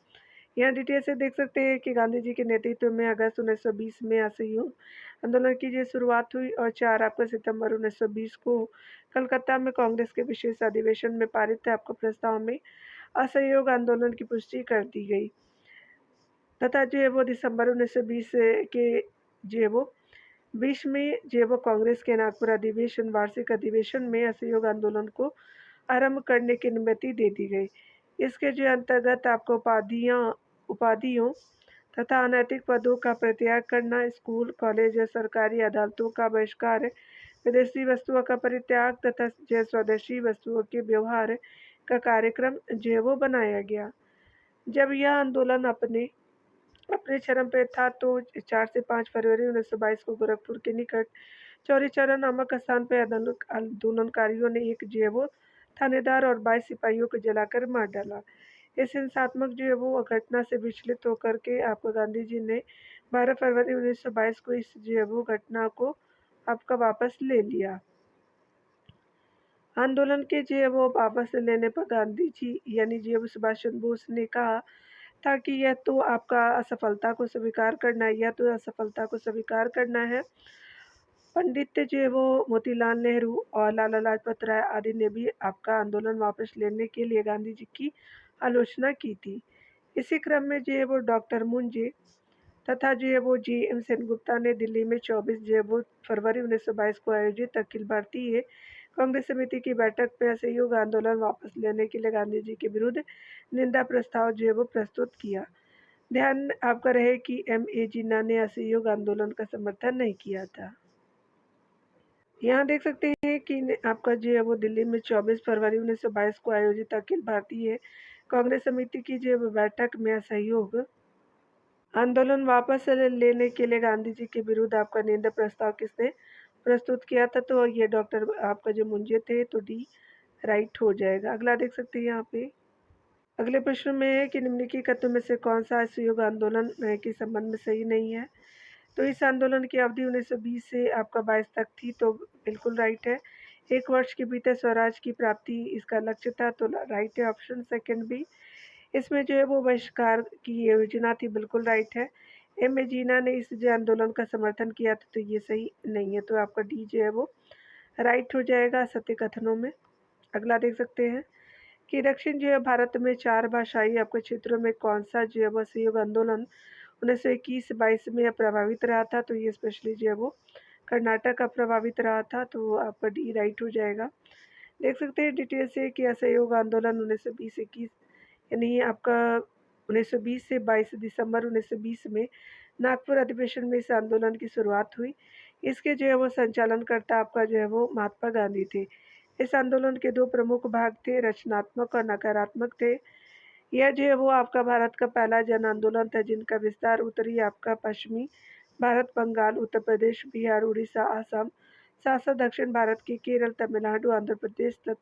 यहाँ डिटेल से देख सकते हैं कि गांधी जी के नेतृत्व में अगस्त 1920 में असहयोग आंदोलन की जो शुरुआत हुई और 4 आपका सितंबर 1920 को कलकत्ता में कांग्रेस के विशेष अधिवेशन में पारित आपका प्रस्ताव में असहयोग आंदोलन की पुष्टि कर दी गई तथा जो है वो दिसंबर 1920 के जो है वो 20 में जो है वो कांग्रेस के नागपुर अधिवेशन वार्षिक अधिवेशन में असहयोग आंदोलन को आरंभ करने की अनुमति दे दी गई। इसके जो अंतर्गत आपको उपाधियों तथा अनैतिक पदों का परित्याग करना, स्कूल, कॉलेज और सरकारी अदालतों का बहिष्कार, विदेशी वस्तुओं का परित्याग तथा जो स्वदेशी वस्तुओं के व्यवहार का कार्यक्रम जो है वो बनाया गया। जब यह आंदोलन अपने अपने चरम पे था तो 4 से 5 फरवरी 1922 को गोरखपुर के निकट चौरी चौरा नामक स्थान पर आंदोलनकारियों ने एक जो है वो थानेदार और 22 सिपाहियों को जलाकर मार डाला। इस हिंसात्मक जो है वो घटना से विचलित होकर के आपको गांधी जी ने 12 फरवरी 1922 को इस जो है वो घटना को आपका वापस ले लिया। आंदोलन के जो है वो वापस लेने पर गांधी जी यानी जो है सुभाष चंद्र बोस ने कहा था कि यह तो आपका असफलता को स्वीकार करना है, यह तो असफलता को स्वीकार करना है। पंडित जो है वो मोतीलाल नेहरू और लाला लाजपत राय आदि ने भी आपका आंदोलन वापस लेने के लिए गांधी जी की आलोचना की थी। इसी क्रम में जो है वो डॉक्टर मुंजे तथा जो है वो जी.एम. सेनगुप्ता ने दिल्ली में 24 जो है वो फरवरी 1922 को आयोजित अखिल भारतीय कांग्रेस समिति की बैठक में असहयोग आंदोलन वापस लेने के लिए गांधी जी के विरुद्ध निंदा प्रस्ताव जो है वो प्रस्तुत किया। ध्यान आपका रहे कि M.A. जिन्ना ने असहयोग आंदोलन का समर्थन नहीं किया था। यहाँ देख सकते हैं कि आपका जो है वो दिल्ली में 24 फरवरी 1922 को आयोजित अखिल भारतीय कांग्रेस समिति की जो बैठक में असहयोग आंदोलन वापस लेने के लिए गांधी जी के विरुद्ध आपका निंदा प्रस्ताव किसने प्रस्तुत किया था? तो ये डॉक्टर आपका जो मुंजे थे, तो डी राइट हो जाएगा। अगला देख सकते हैं यहाँ पे अगले प्रश्न में है कि निम्नलिखित कथनों में से कौन सा असहयोग आंदोलन के संबंध में सही नहीं है? तो इस आंदोलन की अवधि 1920 से आपका 22 तक थी, तो बिल्कुल राइट है। 1 वर्ष के भीतर स्वराज की प्राप्ति इसका लक्ष्य था, तो राइट है ऑप्शन सेकंड बी। इसमें जो है वो बहिष्कार की योजना थी, बिल्कुल राइट है। M.A. जिन्ना ने इस जो आंदोलन का समर्थन किया था, तो ये सही नहीं है, तो आपका डी जो है वो राइट हो जाएगा सत्य कथनों में। अगला देख सकते हैं कि दक्षिण जो है भारत में 4 भाषाई आपके क्षेत्रों में कौन सा जो है वो असहयोग आंदोलन 1921-22 में प्रभावित रहा था? तो ये स्पेशली जो है वो कर्नाटक का प्रभावित रहा था, तो आपका डी राइट हो जाएगा। देख सकते हैं डिटेल से कि असहयोग आंदोलन 1920-21 यानी आपका 1920 से 22 दिसंबर 1920 में नागपुर अधिवेशन में इस आंदोलन की शुरुआत हुई। इसके जो है वो संचालनकर्ता आपका जो है वो महात्मा गांधी थे। इस आंदोलन के 2 प्रमुख भाग थे, रचनात्मक और नकारात्मक थे। यह जो है वो आपका भारत का पहला जन आंदोलन था जिनका विस्तार उत्तरी आपका पश्चिमी भारत, बंगाल, उत्तर प्रदेश, बिहार, उड़ीसा, आसाम, साथ साथ दक्षिण भारत के केरल, तमिलनाडु, आंध्र प्रदेश तक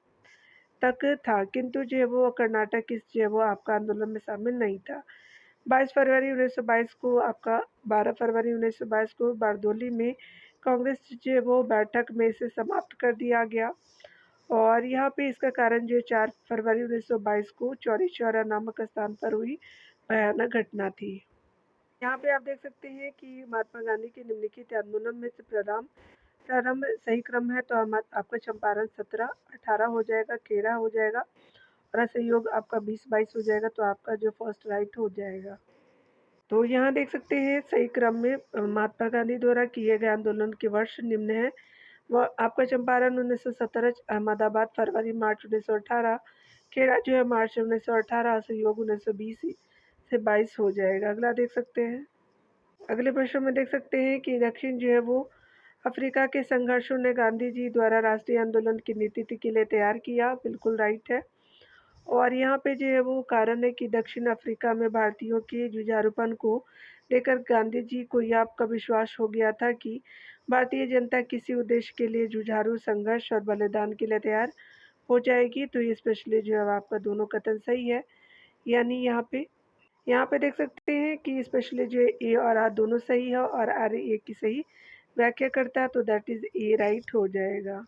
था, किंतु जो है वो कर्नाटक इस जो है वो आपका आंदोलन में शामिल नहीं था। 22 फरवरी 1922 को आपका 12 फरवरी 1922 को बारदोली में कांग्रेस जो है वो बैठक में इसे समाप्त कर दिया गया। और यहाँ पे इसका कारण जो है 4 फरवरी 1922 को चौरी चौरा नामक स्थान पर हुई भयानक घटना थी। यहाँ पे आप देख सकते हैं कि महात्मा गांधी के निम्नलिखित आंदोलन में से प्रारंभ सही क्रम है तो आपका चंपारण 17-18 हो जाएगा, खेड़ा हो जाएगा और असहयोग आपका 20-22 हो जाएगा, तो आपका जो फर्स्ट राइट हो जाएगा। तो यहाँ देख सकते हैं सही क्रम में महात्मा गांधी द्वारा किए गए आंदोलन के वर्ष निम्न है। वह आपका चंपारण 1917, अहमदाबाद फरवरी मार्च 1918, खेड़ा जो है मार्च 1918, असहयोग 1920 से 22 हो जाएगा। अगला देख सकते हैं। अगले प्रश्न में देख सकते हैं कि दक्षिण जो है वो अफ्रीका के संघर्षों ने गांधी जी द्वारा राष्ट्रीय आंदोलन की नीति के लिए तैयार किया, बिल्कुल राइट है। और यहाँ पे जो है वो कारण है कि दक्षिण अफ्रीका में भारतीयों के जुझारूपन को लेकर गांधी जी को यह आपका विश्वास हो गया था कि भारतीय जनता किसी उद्देश्य के लिए जुझारू संघर्ष और बलिदान के लिए तैयार हो जाएगी। तो ये स्पेशली जो है आपका दोनों कथन सही है, यानी यहाँ पे देख सकते हैं कि स्पेशली जो ए और आर दोनों सही है और आर ए की सही व्याख्या करता है, तो दैट इज ए राइट हो जाएगा।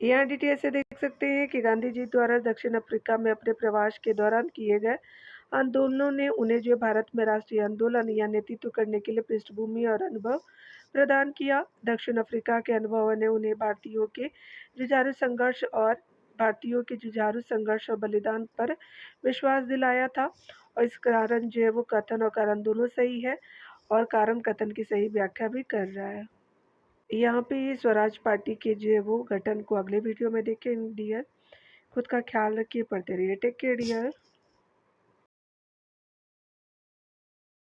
यहाँ डिटेल से देख सकते हैं कि गांधी जी द्वारा दक्षिण अफ्रीका में अपने प्रवास के दौरान किए गए आंदोलनों ने उन्हें जो भारत में राष्ट्रीय आंदोलन या नेतृत्व करने के लिए पृष्ठभूमि और अनुभव प्रदान किया। दक्षिण अफ्रीका के अनुभवों ने उन्हें भारतीयों के जुझारू संघर्ष और बलिदान पर विश्वास दिलाया था। और इस कारण जो है वो कथन और कारण दोनों सही है और कारण कथन की सही व्याख्या भी कर रहा है। यहाँ पे ये स्वराज पार्टी के जो है वो गठन को अगले वीडियो में देखें डियर। खुद का ख्याल रखिए, पढ़ते रहिए, टेक केयर डियर।